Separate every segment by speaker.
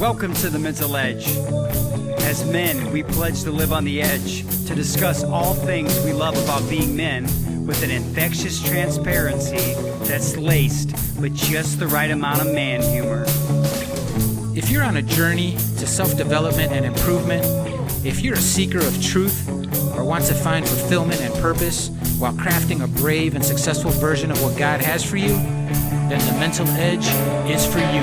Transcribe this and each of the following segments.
Speaker 1: Welcome to the Mental Edge. As men, we pledge to live on the edge, to discuss all things we love about being men with an infectious transparency that's laced with just the right amount of man humor.
Speaker 2: If you're on a journey to self-development and improvement, if you're a seeker of truth or want to find fulfillment and purpose while crafting a brave and successful version of what God has for you, then the Mental Edge is for you.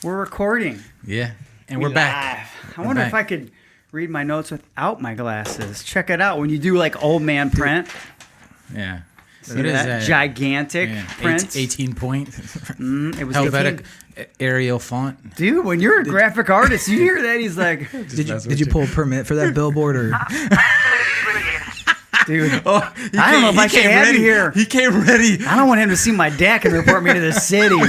Speaker 1: We're recording.
Speaker 2: Yeah, and we're back.
Speaker 1: I wonder if I could read my notes without my glasses. Check it out when you do like old man print.
Speaker 2: Yeah.
Speaker 1: See that gigantic print?
Speaker 2: 18 point.
Speaker 1: It was
Speaker 2: Helvetic Arial font.
Speaker 1: Dude, when you're a graphic artist, you hear that, he's like...
Speaker 3: Did you pull a permit for that billboard? Or?
Speaker 1: Dude, I don't know if I can have you here.
Speaker 2: He came ready.
Speaker 1: I don't want him to see my deck and report me to the city. You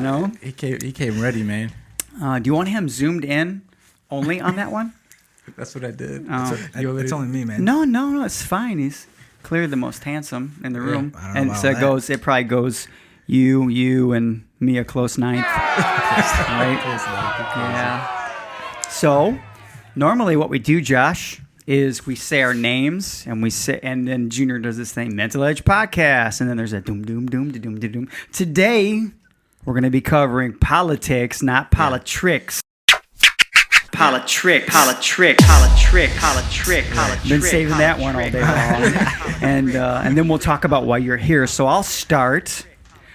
Speaker 1: know?
Speaker 2: He came ready, man.
Speaker 1: Do you want him zoomed in only on that one?
Speaker 2: That's what I did.
Speaker 3: It's only me, man.
Speaker 1: No, it's fine. He's clearly the most handsome in the room.
Speaker 3: I don't know
Speaker 1: And
Speaker 3: about
Speaker 1: so it probably goes you, and me a close ninth. Right? Yeah. So, normally what we do, Josh, is we say our names and then Junior does this thing, Mental Edge Podcast, and then there's a doom doom doom doom doom doom. Today we're going to be covering politics, not politrics. Politrick. Been saving that one all day long. And then we'll talk about why you're here. So I'll start.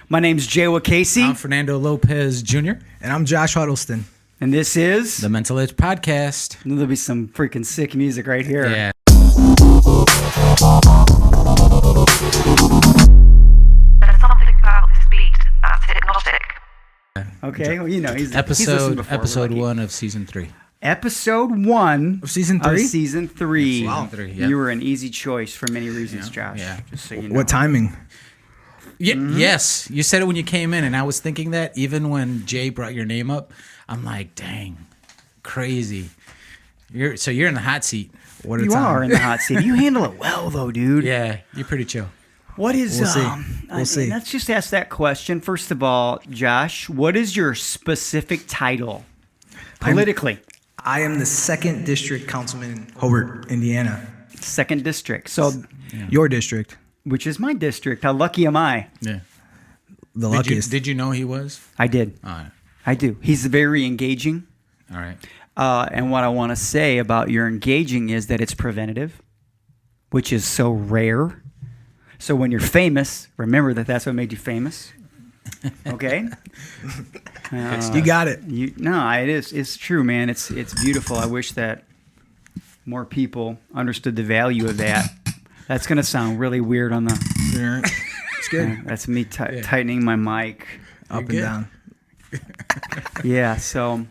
Speaker 1: My name's Jay Casey.
Speaker 2: I'm Fernando Lopez Jr.
Speaker 3: And I'm Josh Huddlestun.
Speaker 1: And this is...
Speaker 2: The Mental Edge Podcast.
Speaker 1: There'll be some freaking sick music right here.
Speaker 2: Yeah.
Speaker 4: There's something about this beat that's hypnotic.
Speaker 1: Okay, well, he's
Speaker 2: Episode
Speaker 1: listened before,
Speaker 2: 1 of Season 3.
Speaker 1: Episode 1
Speaker 3: Of Season 3?
Speaker 1: Of Season 3.
Speaker 2: Wow. Season 3, yeah.
Speaker 1: You were an easy choice for many reasons, Josh.
Speaker 2: Yeah.
Speaker 1: Just so you know.
Speaker 3: What timing?
Speaker 2: Yeah, Yes, you said it when you came in, and I was thinking that even when Jay brought your name up, I'm like, dang, crazy. You're in the hot seat.
Speaker 3: What a
Speaker 1: You
Speaker 3: time.
Speaker 1: are in the hot seat. You handle it well, though, dude.
Speaker 2: Yeah, you're pretty chill.
Speaker 1: What is...
Speaker 3: We'll see. We'll see.
Speaker 1: Let's just ask that question. First of all, Josh, what is your specific title politically?
Speaker 3: I am the 2nd District Councilman in Hobart, Indiana.
Speaker 1: 2nd District. So,
Speaker 3: Your district.
Speaker 1: which is my district. How lucky am I?
Speaker 2: Yeah.
Speaker 3: The luckiest.
Speaker 2: Did you know he was?
Speaker 1: I did.
Speaker 2: All right.
Speaker 1: I do. He's very engaging.
Speaker 2: All right.
Speaker 1: And what I want to say about your engaging is that it's preventative, which is so rare. So when you're famous, remember that that's what made you famous. Okay?
Speaker 3: You got it.
Speaker 1: It is. It's true, man. It's beautiful. I wish that more people understood the value of that. That's going to sound really weird on the...
Speaker 3: It's good.
Speaker 1: That's me tightening my mic.
Speaker 3: Up and down.
Speaker 1: Yeah, so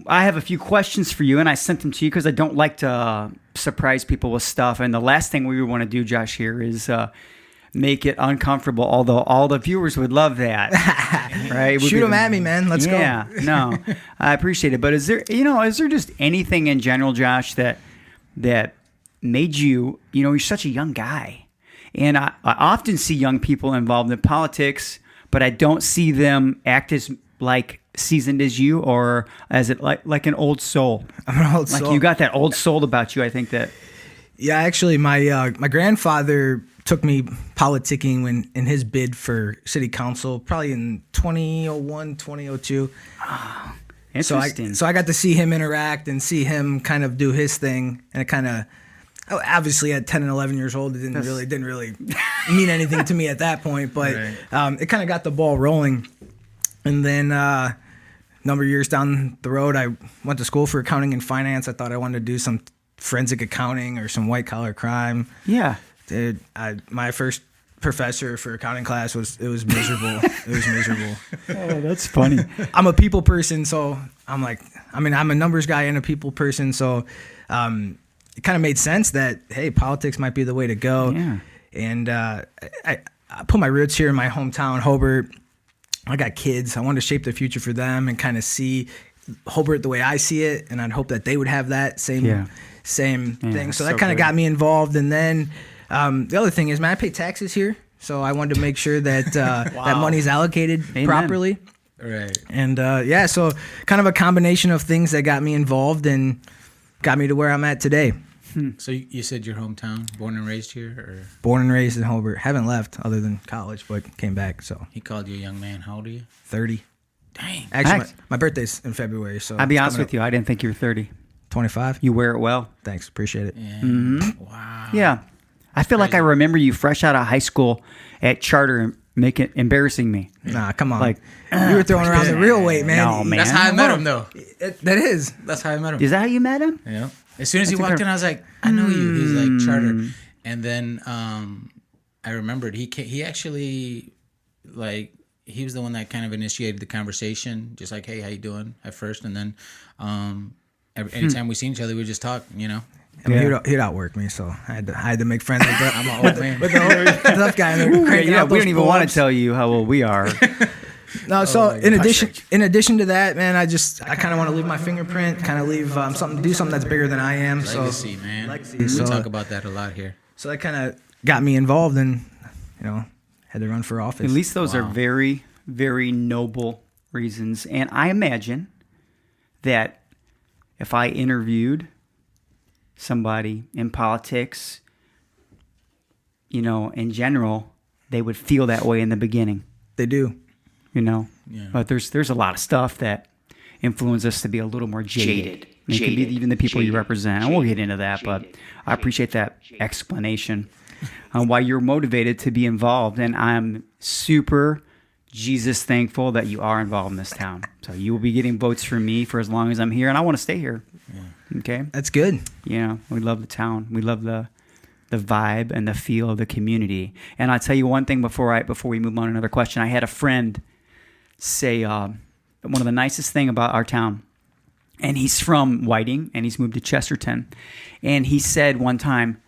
Speaker 1: I have a few questions for you, and I sent them to you because I don't like to surprise people with stuff. And the last thing we would want to do, Josh, here is make it uncomfortable, although all the viewers would love that. Right?
Speaker 3: Shoot them at me, man. Let's go.
Speaker 1: Yeah, no, I appreciate it. But is there just anything in general, Josh, that made you, you're such a young guy. And I often see young people involved in politics, but I don't see them act as seasoned as you, or as like an old soul.
Speaker 3: I'm an old soul.
Speaker 1: Like you got that old soul about you. I think that.
Speaker 3: Yeah, actually, my grandfather took me politicking when in his bid for city council, probably in 2001, 2002.
Speaker 1: Oh, interesting.
Speaker 3: So I got to see him interact and see him kind of do his thing, and it kind of. Obviously, at 10 and 11 years old, it didn't really mean anything to me at that point. But
Speaker 2: right.
Speaker 3: It kind of got the ball rolling. And then a number of years down the road, I went to school for accounting and finance. I thought I wanted to do some forensic accounting or some white collar crime.
Speaker 1: Yeah.
Speaker 3: Dude, my first professor for accounting class was miserable. It was miserable.
Speaker 1: Oh, that's funny.
Speaker 3: I'm a people person, so I'm a numbers guy and a people person. So it kind of made sense that, hey, politics might be the way to go.
Speaker 1: Yeah.
Speaker 3: And I put my roots here in my hometown, Hobart. I got kids. I wanted to shape the future for them and kind of see Hobart the way I see it, and I'd hope that they would have that same thing. So that kind of got me involved. And then the other thing is, man, I pay taxes here, so I wanted to make sure that that money's allocated properly.
Speaker 2: Right.
Speaker 3: And so kind of a combination of things that got me involved and got me to where I'm at today.
Speaker 2: So you said your hometown, born and raised here, or
Speaker 3: Born and raised in Hobart. Haven't left other than college, but came back. So
Speaker 2: he called you a young man? How old are you?
Speaker 3: 30.
Speaker 2: Dang.
Speaker 3: Actually, my birthday's in February, so
Speaker 1: I'll be honest with you, I didn't think you were 30.
Speaker 3: 25.
Speaker 1: You wear it well.
Speaker 3: Thanks, appreciate it.
Speaker 2: Yeah. Wow.
Speaker 1: Yeah. I feel like I remember you fresh out of high school at Charter and embarrassing me.
Speaker 3: Nah, come on.
Speaker 1: Like,
Speaker 3: you were throwing around the real weight, man.
Speaker 1: No, man.
Speaker 2: That's how I met him, though.
Speaker 3: That is.
Speaker 2: That's how I met him.
Speaker 1: Is that how you met him?
Speaker 2: Yeah. As soon as he walked in, I was like, I know you. He's like, Charter. And then I remembered he actually, like, he was the one that kind of initiated the conversation, just like, hey, how you doing at first. And then anytime we seen each other, we would just talk, you know.
Speaker 3: I mean, he'd outwork me, so I had to make friends with the, I'm an old man. With the tough guy. And
Speaker 1: Yeah, we don't even want to tell you how old we are.
Speaker 3: No, so in addition to that, man, I kind of want to leave my fingerprint, kind of leave do something that's bigger than I am.
Speaker 2: Legacy, man. We
Speaker 3: So,
Speaker 2: talk about that a lot here.
Speaker 3: so that kind of got me involved and, had to run for office.
Speaker 1: At least those are very, very noble reasons. And I imagine that if I interviewed somebody in politics, in general, they would feel that way in the beginning.
Speaker 3: They do.
Speaker 2: Yeah.
Speaker 1: But there's a lot of stuff that influence us to be a little more jaded. It could be even the people you represent. And we'll get into that, but I appreciate that explanation on why you're motivated to be involved. And I'm super Jesus thankful that you are involved in this town. So you will be getting votes from me for as long as I'm here, and I want to stay here. Yeah. Okay?
Speaker 3: That's good.
Speaker 1: Yeah, we love the town. We love the vibe and the feel of the community. And I'll tell you one thing before we move on to another question. I had a friend say one of the nicest thing about our town, and he's from Whiting, and he's moved to Chesterton, and he said one time,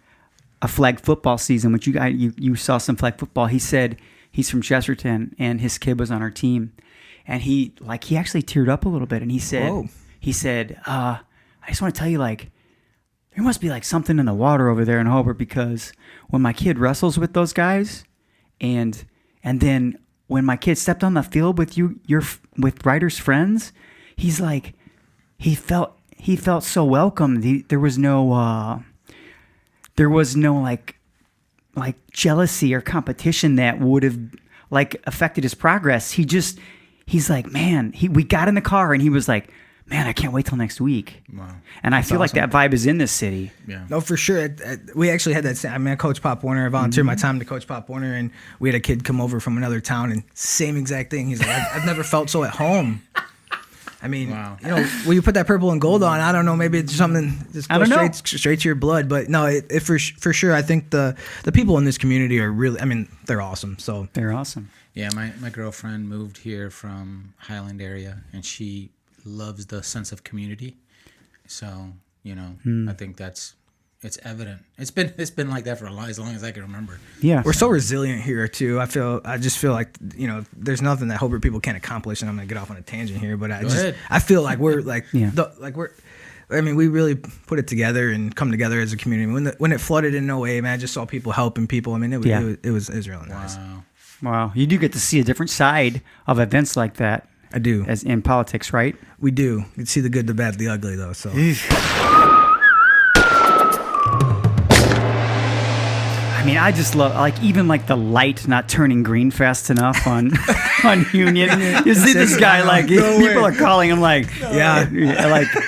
Speaker 1: a flag football season, which you saw some flag football, he said he's from Chesterton, and his kid was on our team, and he actually teared up a little bit, and he said,
Speaker 3: Whoa.
Speaker 1: I just want to tell you, like, there must be like something in the water over there in Hobart, because when my kid wrestles with those guys, and then when my kid stepped on the field with with Ryder's friends, he's like, he felt so welcome. There was no like jealousy or competition that would have like affected his progress. He's like, man, we got in the car and he was like, man, I can't wait till next week.
Speaker 2: Wow.
Speaker 1: And I feel
Speaker 3: awesome.
Speaker 1: like that vibe is in this city.
Speaker 2: Yeah.
Speaker 3: No, for sure. We actually had that. I mean, I coach Pop Warner. I volunteered my time to coach Pop Warner, and we had a kid come over from another town, and same exact thing. He's like, I've never felt so at home. I mean,
Speaker 2: Wow.
Speaker 3: when you put that purple and gold on, I don't know, maybe it's something just
Speaker 1: I
Speaker 3: goes
Speaker 1: don't know.
Speaker 3: straight to your blood. But no, it for sure, I think the people in this community are really, I mean, they're awesome. So
Speaker 1: They're awesome.
Speaker 2: Yeah, my girlfriend moved here from Highland area, and she loves the sense of community. So, I think it's evident. It's been like that for as long as I can remember.
Speaker 1: Yeah.
Speaker 3: we're so resilient here too. I just feel like there's nothing that Hobart people can't accomplish. And I'm gonna get off on a tangent here, but I feel like we're like we really put it together and come together as a community. When it flooded in 08, man, I just saw people helping people. I mean, it was really nice.
Speaker 1: Wow. You do get to see a different side of events like that.
Speaker 3: I do.
Speaker 1: As in politics, right?
Speaker 3: We do. You can see the good, the bad, the ugly, though. So.
Speaker 1: I mean, I just love even the light not turning green fast enough on Union. You see this guy people are calling him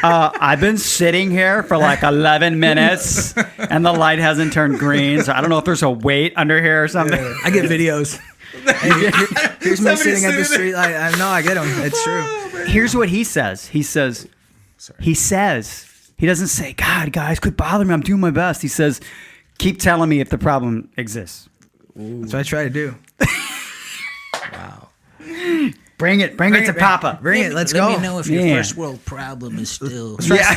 Speaker 1: I've been sitting here for 11 minutes and the light hasn't turned green. So I don't know if there's a weight under here or something.
Speaker 3: Yeah. I get videos. Here's me sitting at the street light. I know, I get them. It's true.
Speaker 1: Here's what he says. He doesn't say, God, guys, quit bothering me. I'm doing my best. He says, keep telling me if the problem exists.
Speaker 3: Ooh. That's what I try to do.
Speaker 1: Wow. Bring it to Papa.
Speaker 3: Bring it. Let's go.
Speaker 2: Let me know if your first world problem is still.
Speaker 1: Yeah.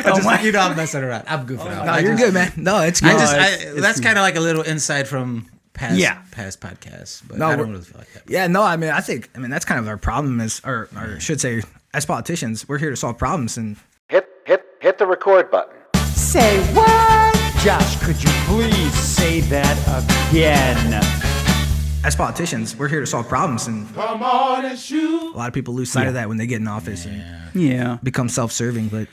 Speaker 2: You know, I'm messing around. I'm goofing out.
Speaker 3: No, you're good, man. No, it's good.
Speaker 2: That's kind of like a little insight from past podcasts, but I don't really feel like that.
Speaker 3: Yeah, no, I mean, that's kind of our problem or should say, as politicians, we're here to solve problems and
Speaker 5: Hit the record button.
Speaker 1: Say what? Josh, could you please say that again?
Speaker 3: as politicians, we're here to solve problems, and
Speaker 6: Come on and shoot.
Speaker 3: a lot of people lose sight of that when they get in office and become self-serving. But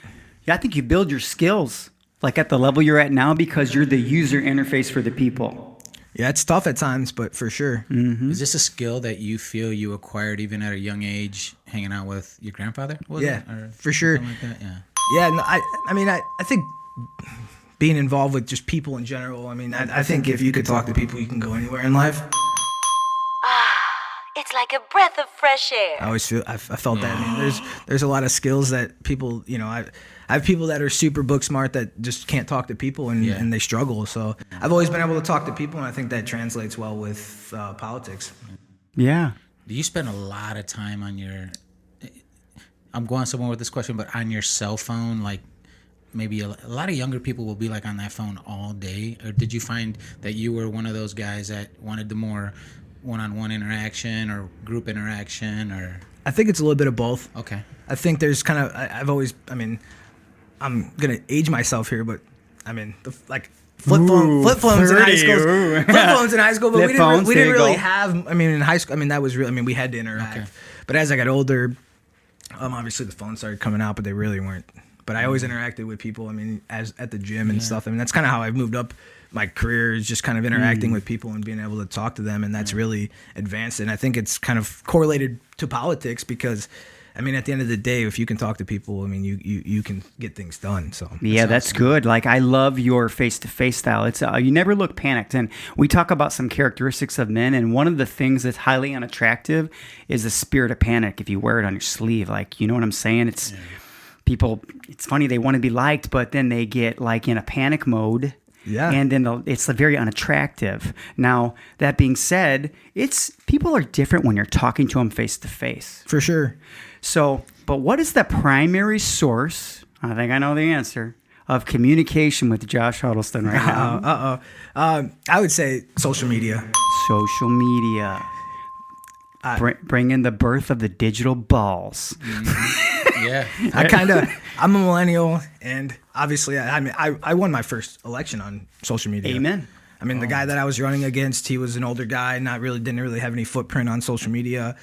Speaker 1: I think you build your skills like at the level you're at now because you're the user interface for the people.
Speaker 3: yeah, it's tough at times, but for sure.
Speaker 2: Is this a skill that you feel you acquired even at a young age, hanging out with your grandfather?
Speaker 3: For sure.
Speaker 2: Like that? Yeah.
Speaker 3: Yeah, no, I think being involved with just people in general. I mean, I think if you could talk to people, you can go anywhere in life.
Speaker 7: It's like a breath of fresh air.
Speaker 3: I always feel I felt that. I mean, there's a lot of skills that people, I have people that are super book smart that just can't talk to people and they struggle. So I've always been able to talk to people, and I think that translates well with politics.
Speaker 1: Yeah.
Speaker 2: Do you spend a lot of time on your? I'm going somewhere with this question, but on your cell phone, like maybe a lot of younger people will be like on that phone all day. Or did you find that you were one of those guys that wanted the more one-on-one interaction or group interaction, or?
Speaker 3: I think it's a little bit of both.
Speaker 2: Okay.
Speaker 3: I think there's kind of I'm gonna age myself here, but I mean flip phones in high school. Flip phones in high school, but we didn't really have. I mean, in high school, that was real. I mean, we had to interact.
Speaker 2: Okay.
Speaker 3: But as I got older, obviously the phones started coming out, but they really weren't. But I always interacted with people. I mean, as at the gym and stuff. I mean, that's kind of how I moved up my career, is just kind of interacting with people and being able to talk to them, and that's really advanced. And I think it's kind of correlated to politics because, I mean, at the end of the day, if you can talk to people, I mean, you can get things done. So
Speaker 1: that's good. Like, I love your face-to-face style. It's you never look panicked. And we talk about some characteristics of men, and one of the things that's highly unattractive is the spirit of panic. If you wear it on your sleeve, like, you know what I'm saying? It's people. It's funny, they want to be liked, but then they get like in a panic mode. Yeah, and then it's very unattractive. Now, that being said, people are different when you're talking to them face to face.
Speaker 3: For sure.
Speaker 1: So, but what is the primary source? I think I know the answer of communication with Josh Huddlestun right now.
Speaker 3: I would say social media.
Speaker 1: Social media. Bring in the birth of the digital balls.
Speaker 2: Yeah.
Speaker 3: I'm a millennial, and obviously, I won my first election on social media.
Speaker 1: Amen.
Speaker 3: I mean, the guy that I was running against, he was an older guy, didn't really have any footprint on social media.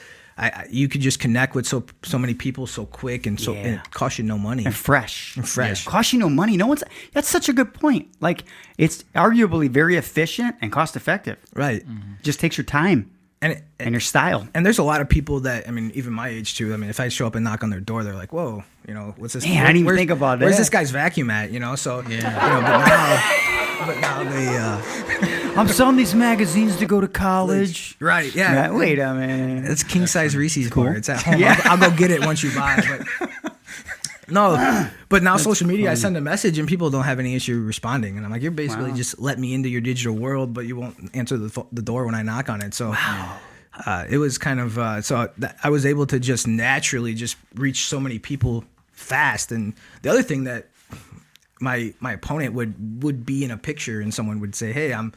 Speaker 3: You could just connect with so many people so quick, and it costs you no money.
Speaker 1: And fresh.
Speaker 3: Yeah.
Speaker 1: Costs you no money. That's such a good point. Like, it's arguably very efficient and cost effective.
Speaker 3: Right.
Speaker 1: Mm-hmm. Just takes your time. And your style.
Speaker 3: And there's a lot of people that, I mean, even my age too. I mean, if I show up and knock on their door, they're like, "Whoa, what's this?"
Speaker 1: Man, I didn't even think about that.
Speaker 3: Where's this guy's vacuum at? So but now they.
Speaker 1: I'm selling these magazines to go to college.
Speaker 3: Right? Yeah.
Speaker 1: Wait a minute.
Speaker 3: It's king size Reese's bar. It's at home. Yeah. I'll go get it once you buy it. But no, but now social media, funny. I send a message and people don't have any issue responding, and I'm like, you're basically just let me into your digital world, but you won't answer the door when I knock on it. So it was kind of I was able to just naturally just reach so many people fast. And the other thing that my opponent would be in a picture, and someone would say, "Hey, I'm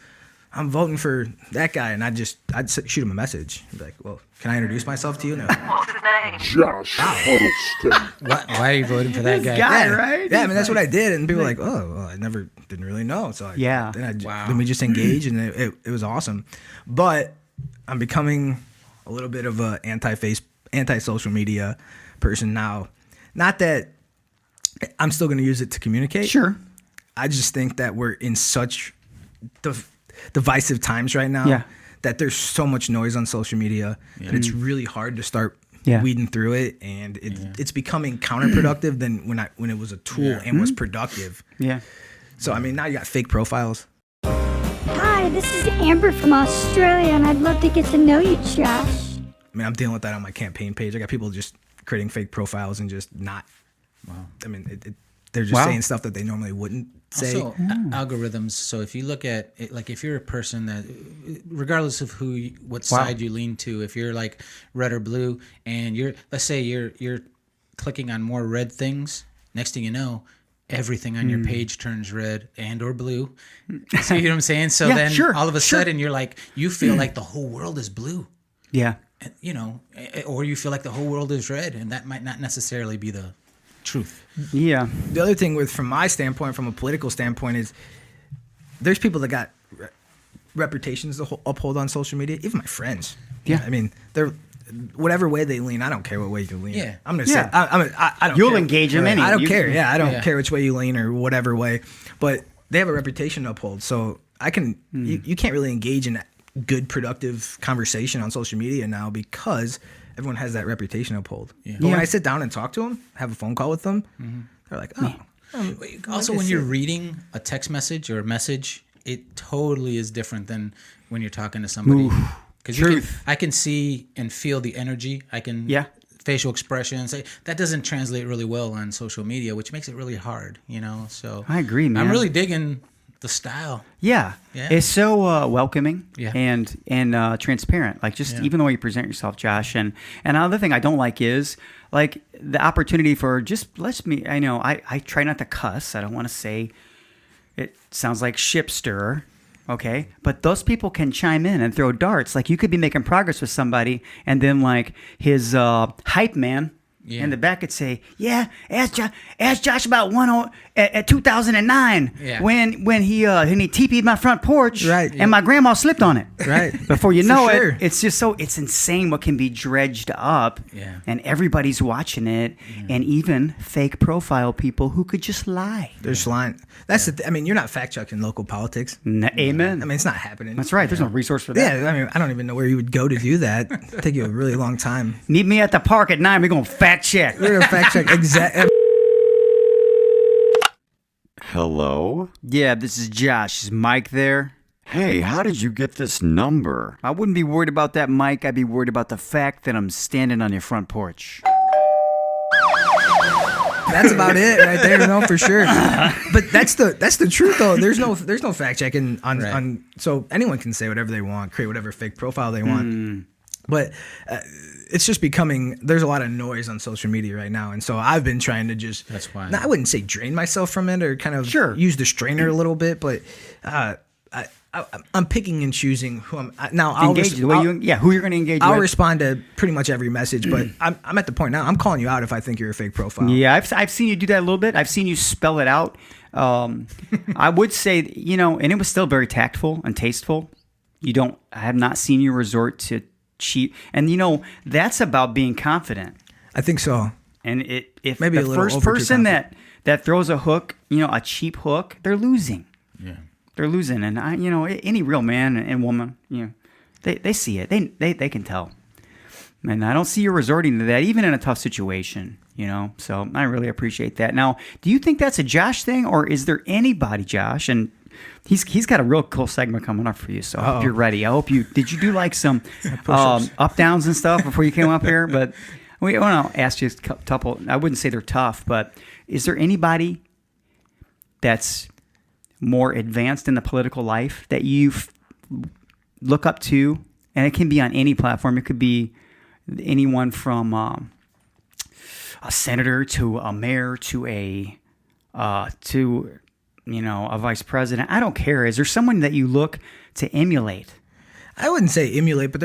Speaker 3: voting for that guy," and I'd shoot him a message. I'd be like, "Well, can I introduce myself to you?" No.
Speaker 4: What's his name?
Speaker 6: Josh Huddlestun.
Speaker 2: Why are you voting for that guy?
Speaker 1: Right?
Speaker 3: Yeah, I mean, that's what I did, and people were like, "Oh, well, I didn't really know." So then we just engaged, and it was awesome. But I'm becoming a little bit of a anti-social media person now. Not that I'm still going to use it to communicate.
Speaker 1: Sure.
Speaker 3: I just think that we're in such divisive times right now that there's so much noise on social media that it's really hard to start weeding through it, and it's becoming counterproductive than when it was a tool and was productive.
Speaker 1: Yeah.
Speaker 3: So I mean, now you got fake profiles.
Speaker 8: Hi, this is Amber from Australia, and I'd love to get to know you, Josh.
Speaker 3: I mean, I'm dealing with that on my campaign page. I got people just creating fake profiles and just not. Wow. I mean, they're just saying stuff that they normally wouldn't say.
Speaker 2: Also, algorithms. So if you look at it, like if you're a person that, regardless of what side you lean to, if you're like red or blue, and let's say you're clicking on more red things, next thing you know, everything on your page turns red and or blue. So you know what I'm saying? So then all of a sudden you're like, you feel like the whole world is blue.
Speaker 1: Yeah.
Speaker 2: And, you know, or you feel like the whole world is red, and that might not necessarily be the truth.
Speaker 1: Yeah.
Speaker 3: The other thing from my standpoint, from a political standpoint, is there's people that got reputations to uphold on social media, even my friends.
Speaker 1: Yeah.
Speaker 3: I mean, they're whatever way they lean. I don't care what way you lean.
Speaker 2: Yeah.
Speaker 3: I'm gonna say I don't.
Speaker 1: You'll
Speaker 3: care.
Speaker 1: engage them anyway.
Speaker 3: I don't care. Yeah, I don't care which way you lean or whatever way. But they have a reputation to uphold, so I can. You can't really engage in good, productive conversation on social media now because everyone has that reputation to uphold. Yeah. But when I sit down and talk to them, have a phone call with them, they're like, oh.
Speaker 2: Also, when you're reading a text message or a message, it totally is different than when you're talking to somebody. Because I can see and feel the energy. I can facial expressions. That doesn't translate really well on social media, which makes it really hard, you know. So
Speaker 1: I agree, man.
Speaker 2: I'm really digging the style.
Speaker 1: Yeah. It's so welcoming and transparent. Like just even the way you present yourself, Josh. And another thing I don't like is like the opportunity for just I know I try not to cuss. I don't want to say it sounds like ship stirrer. Okay, but those people can chime in and throw darts. Like you could be making progress with somebody, and then like his hype man in the back could say, "Yeah, ask Josh about at 2009 when he TP'd my front porch,
Speaker 3: right?
Speaker 1: And my grandma slipped on it,
Speaker 3: right?
Speaker 1: Before you know it, it's just it's insane what can be dredged up, and everybody's watching it, and even fake profile people who could just lie.
Speaker 3: They're just lying. That's I mean, you're not fact checking local politics.
Speaker 1: Amen.
Speaker 3: I mean, it's not happening.
Speaker 1: That's right. There's no resource for that.
Speaker 3: Yeah, I mean, I don't even know where you would go to do that. It'd take you a really long time.
Speaker 1: Meet me at the park at 9. We're gonna fact check.
Speaker 3: We're gonna fact check exactly.
Speaker 9: Hello?
Speaker 1: Yeah, this is Josh. Is Mike there?
Speaker 9: Hey, how did you get this number?
Speaker 1: I wouldn't be worried about that, Mike. I'd be worried about the fact that I'm standing on your front porch.
Speaker 3: That's about it right there, no, for sure. But that's the truth though. There's no fact checking on so anyone can say whatever they want, create whatever fake profile they want. But it's just becoming, there's a lot of noise on social media right now. And so I've been trying to just,
Speaker 2: that's why
Speaker 3: I wouldn't say drain myself from it or kind of use the strainer a little bit, but I'm picking and choosing who I'm now.
Speaker 1: Who you're going to engage with.
Speaker 3: I'll respond to pretty much every message, but I'm at the point now. I'm calling you out if I think you're a fake profile.
Speaker 1: Yeah, I've seen you do that a little bit. I've seen you spell it out. I would say, and it was still very tactful and tasteful. I have not seen you resort to cheat, and that's about being confident.
Speaker 3: I think so.
Speaker 1: And if
Speaker 3: maybe
Speaker 1: the first person that throws a hook, a cheap hook, they're losing.
Speaker 2: Yeah.
Speaker 1: They're losing, and any real man and woman, they see it. They can tell, and I don't see you resorting to that, even in a tough situation. So I really appreciate that. Now, do you think that's a Josh thing, or is there anybody, Josh? And he's got a real cool segment coming up for you. So I hope you're ready. I hope did you do like some up downs and stuff before you came up here? But I want to ask you a couple. I wouldn't say they're tough, but is there anybody that's more advanced in the political life that you look up to? And it can be on any platform. It could be anyone from a senator to a mayor to a vice president. I don't care. Is there someone that you look to emulate?
Speaker 3: I wouldn't say emulate, but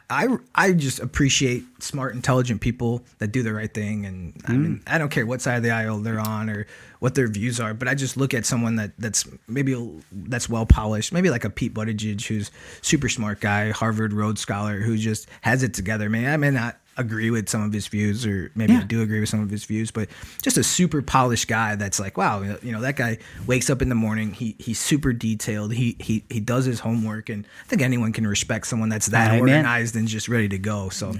Speaker 3: I just appreciate smart, intelligent people that do the right thing. And I mean, I don't care what side of the aisle they're on or what their views are, but I just look at someone that's well polished, maybe like a Pete Buttigieg, who's super smart guy, Harvard Rhodes Scholar, who just has it together. I may not agree with some of his views, or maybe I do agree with some of his views, but just a super polished guy that's like, wow, that guy wakes up in the morning, he's super detailed, he does his homework, and I think anyone can respect someone that's that organized and just ready to go. So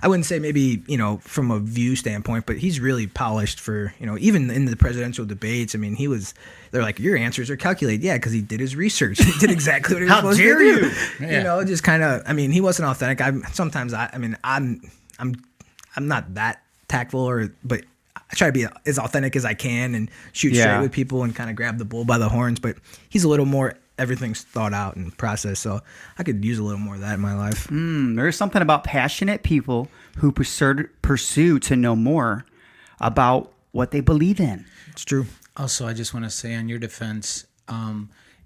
Speaker 3: I wouldn't say maybe from a view standpoint, but he's really polished for even in the presidential debates. I mean, they're like, your answers are calculated. Yeah, because he did his research. He did exactly what he was supposed to do. How dare you? Just kind of, he wasn't authentic. I'm not that tactful, but I try to be as authentic as I can and shoot straight with people and kind of grab the bull by the horns. But he's a little more, everything's thought out and processed. So I could use a little more of that in my life.
Speaker 1: There's something about passionate people who pursue to know more about what they believe in.
Speaker 3: It's true.
Speaker 2: Also, I just want to say on your defense,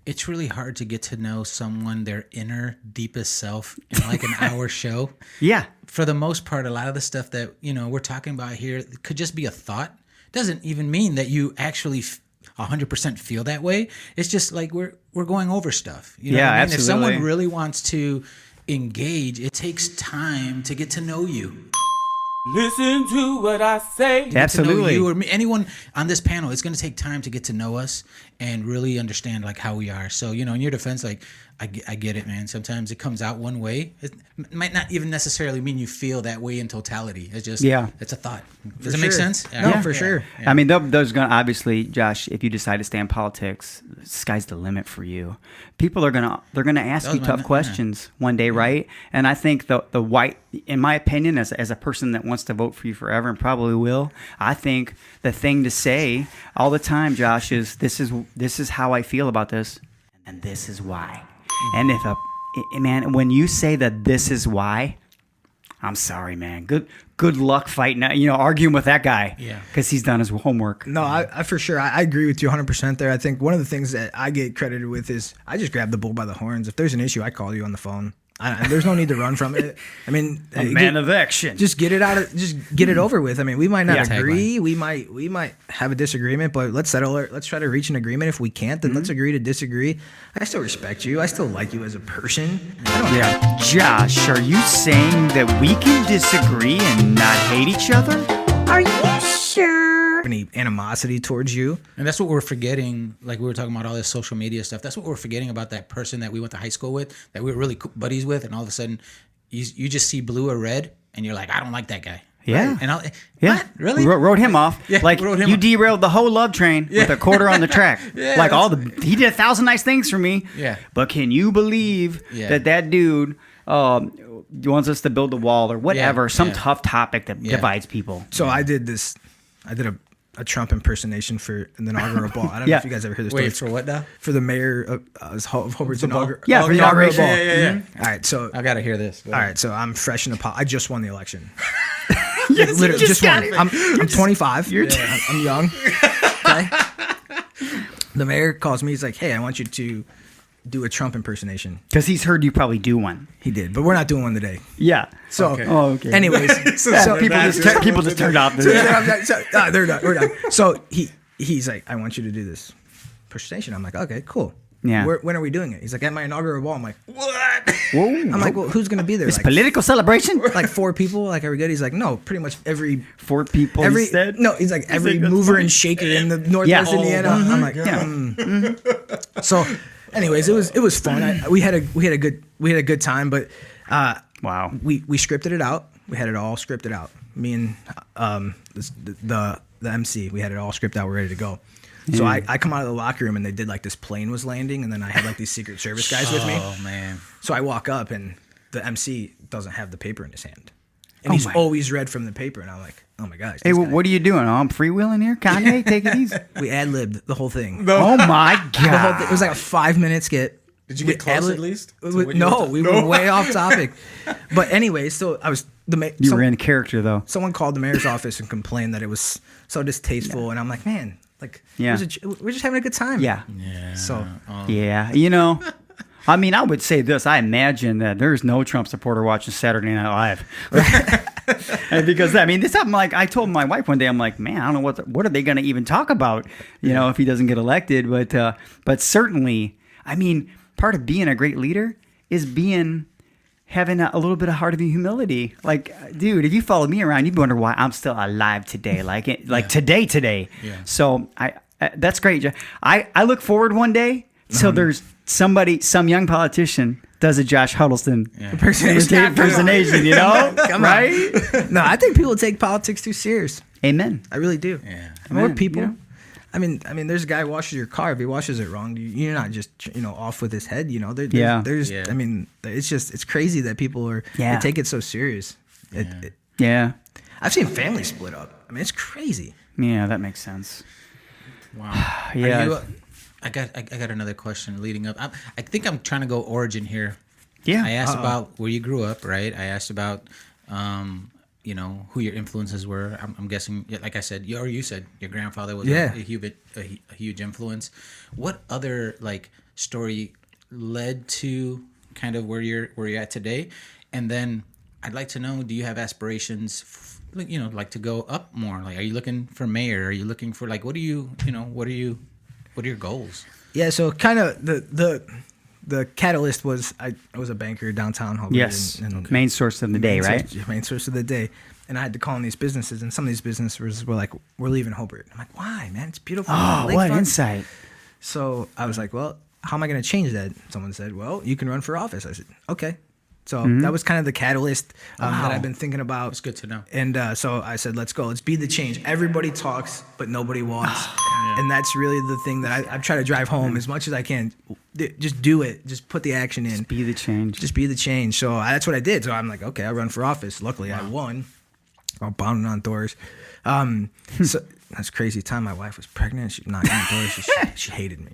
Speaker 2: it's really hard to get to know someone, their inner deepest self, in like an hour show.
Speaker 1: Yeah.
Speaker 2: For the most part, a lot of the stuff that we're talking about here could just be a thought. Doesn't even mean that you actually 100% feel that way. It's just like we're going over stuff. You know what I mean?
Speaker 1: Absolutely.
Speaker 2: If someone really wants to engage, it takes time to get to know you.
Speaker 6: Listen to what I say.
Speaker 1: Absolutely.
Speaker 2: To know you or me, anyone on this panel, it's going to take time to get to know us and really understand like how we are. So, in your defense, like I get it, man. Sometimes it comes out one way. It might not even necessarily mean you feel that way in totality. It's just, it's a thought. Does it make sense?
Speaker 3: No, for sure.
Speaker 1: I mean, those going to obviously, Josh, if you decide to stay in politics, the sky's the limit for you. People are going to ask you tough questions one day, right? And I think the white, in my opinion, as a person that wants to vote for you forever and probably will, I think the thing to say all the time, Josh, is this is how I feel about this, and this is why. And man, when you say that this is why, I'm sorry, man. Good luck fighting, arguing with that guy.
Speaker 2: Yeah.
Speaker 1: Because he's done his homework.
Speaker 3: No, I for sure. I agree with you 100% there. I think one of the things that I get credited with is I just grab the bull by the horns. If there's an issue, I call you on the phone. There's no need to run from it. I mean,
Speaker 1: man of action.
Speaker 3: Just get it just get it over with. I mean, we might not agree.
Speaker 2: Tagline.
Speaker 3: We might have a disagreement, but let's settle it. Let's try to reach an agreement. If we can't, then let's agree to disagree. I still respect you. I still like you as a person.
Speaker 1: Josh, are you saying that we can disagree and not hate each other?
Speaker 8: Are you sure?
Speaker 3: Any animosity towards you.
Speaker 2: And that's what we're forgetting. Like we were talking about all this social media stuff. That's what we're forgetting about that person that we went to high school with, that we were really buddies with, and all of a sudden, you just see blue or red, and you're like, I don't like that guy.
Speaker 1: Yeah.
Speaker 2: Right? And
Speaker 1: what?
Speaker 2: Really?
Speaker 1: Wrote him off.
Speaker 2: Yeah,
Speaker 1: like
Speaker 2: wrote him
Speaker 1: you
Speaker 2: off.
Speaker 1: derailed the whole love train with a quarter on the track.
Speaker 2: Yeah,
Speaker 1: he did 1,000 nice things for me.
Speaker 2: Yeah.
Speaker 1: But can you believe that dude wants us to build a wall or whatever, some tough topic that divides people?
Speaker 3: So I did a Trump impersonation for an inaugural ball. I don't know if you guys ever heard this story.
Speaker 2: Wait, for what now?
Speaker 3: For the mayor of Hobart's inaugural
Speaker 1: for the inauguration.
Speaker 3: ball.
Speaker 2: Yeah.
Speaker 3: All right, so
Speaker 2: I got to hear this.
Speaker 3: all right, so I'm fresh in the I just won the election.
Speaker 1: Yes,
Speaker 3: Literally,
Speaker 1: you just
Speaker 3: won.
Speaker 1: got it.
Speaker 3: I'm 25. I'm young. Okay. The mayor calls me. He's like, "Hey, I want you to do a Trump impersonation."
Speaker 1: Because he's heard you probably do one.
Speaker 3: He did, but we're not doing one today.
Speaker 1: Yeah.
Speaker 3: So,
Speaker 1: okay.
Speaker 3: anyways,
Speaker 1: so people just turned off.
Speaker 3: They're done. We're done. So he's like, "I want you to do this impersonation." I'm like, "Okay, cool."
Speaker 1: Yeah.
Speaker 3: When are we doing it? He's like, "At my inaugural ball." I'm like,
Speaker 2: What?
Speaker 1: Whoa.
Speaker 3: I'm like, "Well, who's gonna be there?"
Speaker 1: It's
Speaker 3: Like,
Speaker 1: political celebration.
Speaker 3: like 4 people. Like, are we good? He's like, "No, pretty much every
Speaker 1: 4 people instead.
Speaker 3: No, he's like every
Speaker 1: like, that's
Speaker 3: mover
Speaker 1: funny.
Speaker 3: and shaker in the Northwest Indiana." I'm like, So, anyways, it was fun. We had a good time, but
Speaker 1: Wow.
Speaker 3: we scripted it out. We had it all scripted out. Me and the MC, we had it all scripted out. We're ready to go. So I come out of the locker room and they did like this plane was landing, and then I had like these Secret Service guys with me.
Speaker 2: Oh man.
Speaker 3: So I walk up and the MC doesn't have the paper in his hand, and he's always read from the paper, and I'm like, oh my gosh.
Speaker 1: Hey, what are you doing? Oh, I'm freewheeling here? Kanye, take it easy.
Speaker 3: We ad-libbed the whole thing.
Speaker 1: Oh my
Speaker 3: The whole
Speaker 1: God.
Speaker 3: thing. It was like a 5-minute skit.
Speaker 6: Did you get close at least?
Speaker 3: No, we were way off topic. But anyway, so I was
Speaker 1: You were in character, though.
Speaker 3: someone called the mayor's office and complained that it was so distasteful, and I'm like, man, like,
Speaker 1: Yeah.
Speaker 3: we're just having a good time.
Speaker 1: Yeah.
Speaker 3: So
Speaker 1: Yeah. I mean, I would say this. I imagine that there's no Trump supporter watching Saturday Night Live. And because, I mean, it's something like I told my wife one day, I'm like, man, I don't know what are they going to even talk about, if he doesn't get elected. But certainly, I mean, part of being a great leader is having a little bit of heart of humility. Like, dude, if you followed me around, you'd wonder why I'm still alive today. Today.
Speaker 2: Yeah.
Speaker 1: So that's great. I look forward one day till there's some young politician does a Josh Huddlestun impersonation,
Speaker 3: Come
Speaker 1: right?
Speaker 3: on. No, I think people take politics too serious.
Speaker 1: Amen.
Speaker 3: I really do.
Speaker 2: Yeah.
Speaker 3: More
Speaker 1: Amen.
Speaker 3: people. I mean, there's a guy who washes your car. If he washes it wrong, you're not just off with his head. There's
Speaker 2: Yeah.
Speaker 3: I mean, it's crazy that people they take it so serious.
Speaker 1: Yeah.
Speaker 3: I've seen families split up. I mean, it's crazy.
Speaker 1: Yeah, that makes sense.
Speaker 2: Wow.
Speaker 1: Yeah.
Speaker 2: I got another question leading up. I think I'm trying to go origin here.
Speaker 1: Yeah.
Speaker 2: I asked about where you grew up, right? I asked about who your influences were. I'm guessing, like I said, you said your grandfather was
Speaker 3: Yeah.
Speaker 2: a huge influence. What other like story led to kind of where you're at today? And then I'd like to know, do you have aspirations, like to go up more? Like, are you looking for mayor? Are you looking for like, what are your goals?
Speaker 3: Yeah, so kind of the catalyst was I was a banker downtown Hobart.
Speaker 1: Yes, main source of the day, right?
Speaker 3: Main source of the day. And I had to call in these businesses, and some of these businesses were like, we're leaving Hobart. I'm like, why, man? It's beautiful.
Speaker 1: Oh, what insight.
Speaker 3: So I was like, well, how am I going to change that? Someone said, well, you can run for office. I said, okay. So that was kind of the catalyst that I've been thinking about.
Speaker 2: It's good to know.
Speaker 3: And so I said, let's go. Let's be the change. Everybody talks, but nobody walks. And that's really the thing that I try to drive home as much as I can. Just do it. Just put the action in.
Speaker 1: Just be the change.
Speaker 3: Just be the change. So that's what I did. So I'm like, okay, I run for office. Luckily, I won. I'm pounding on doors. So that's crazy. Time my wife was pregnant, she knocked on doors. She hated me.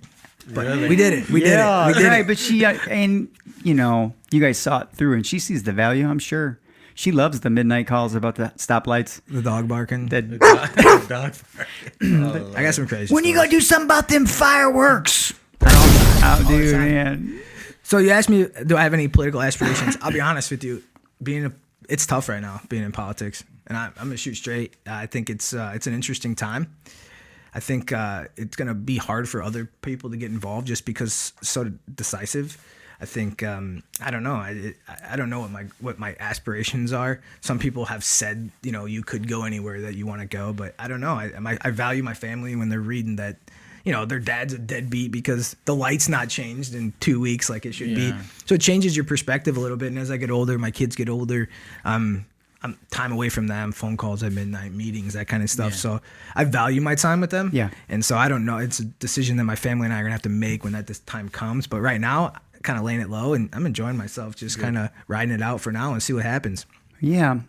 Speaker 3: But
Speaker 2: Really?
Speaker 3: we did it. We did it. We did
Speaker 1: right.
Speaker 3: it.
Speaker 1: But she, and you guys saw it through, and she sees the value, I'm sure. She loves the midnight calls about the stoplights.
Speaker 3: The dog barking.
Speaker 2: Dog.
Speaker 3: I got some crazy
Speaker 1: When you
Speaker 3: stories.
Speaker 1: gonna do something about them fireworks? Oh, dude, man.
Speaker 3: So you asked me, do I have any political aspirations? I'll be honest with you. It's tough right now being in politics, and I'm gonna shoot straight. I think it's an interesting time. I think it's gonna be hard for other people to get involved just because it's so decisive. I think I don't know. I don't know what my aspirations are. Some people have said you could go anywhere that you want to go, but I don't know. I value my family when they're reading that their dad's a deadbeat because the light's not changed in 2 weeks like it should be. So it changes your perspective a little bit. And as I get older, my kids get older. I'm time away from them, phone calls at midnight, meetings, that kind of stuff.
Speaker 2: Yeah.
Speaker 3: So I value my time with them.
Speaker 1: Yeah.
Speaker 3: And so I don't know. It's a decision that my family and I are gonna have to make when this time comes. But right now, kind of laying it low, and I'm enjoying myself, just kind of riding it out for now and see what happens.
Speaker 1: Yeah,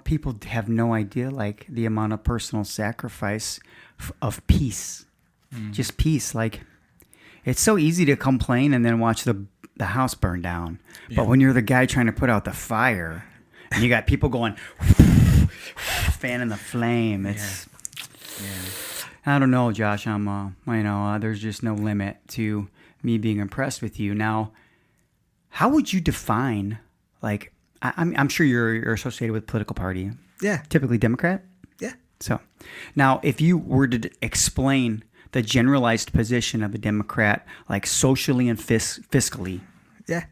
Speaker 1: people have no idea, like, the amount of personal sacrifice of peace. Just peace. Like, it's so easy to complain and then watch the house burn down. But when you're the guy trying to put out the fire, and you got people going, fanning the flame, it's... I don't know, Josh. There's just no limit to me being impressed with you. Now, how would you define, like, I'm sure you're associated with a political party.
Speaker 3: Yeah.
Speaker 1: Typically Democrat?
Speaker 3: Yeah.
Speaker 1: So, now, if you were to explain the generalized position of a Democrat, like socially and fiscally.
Speaker 3: Yeah.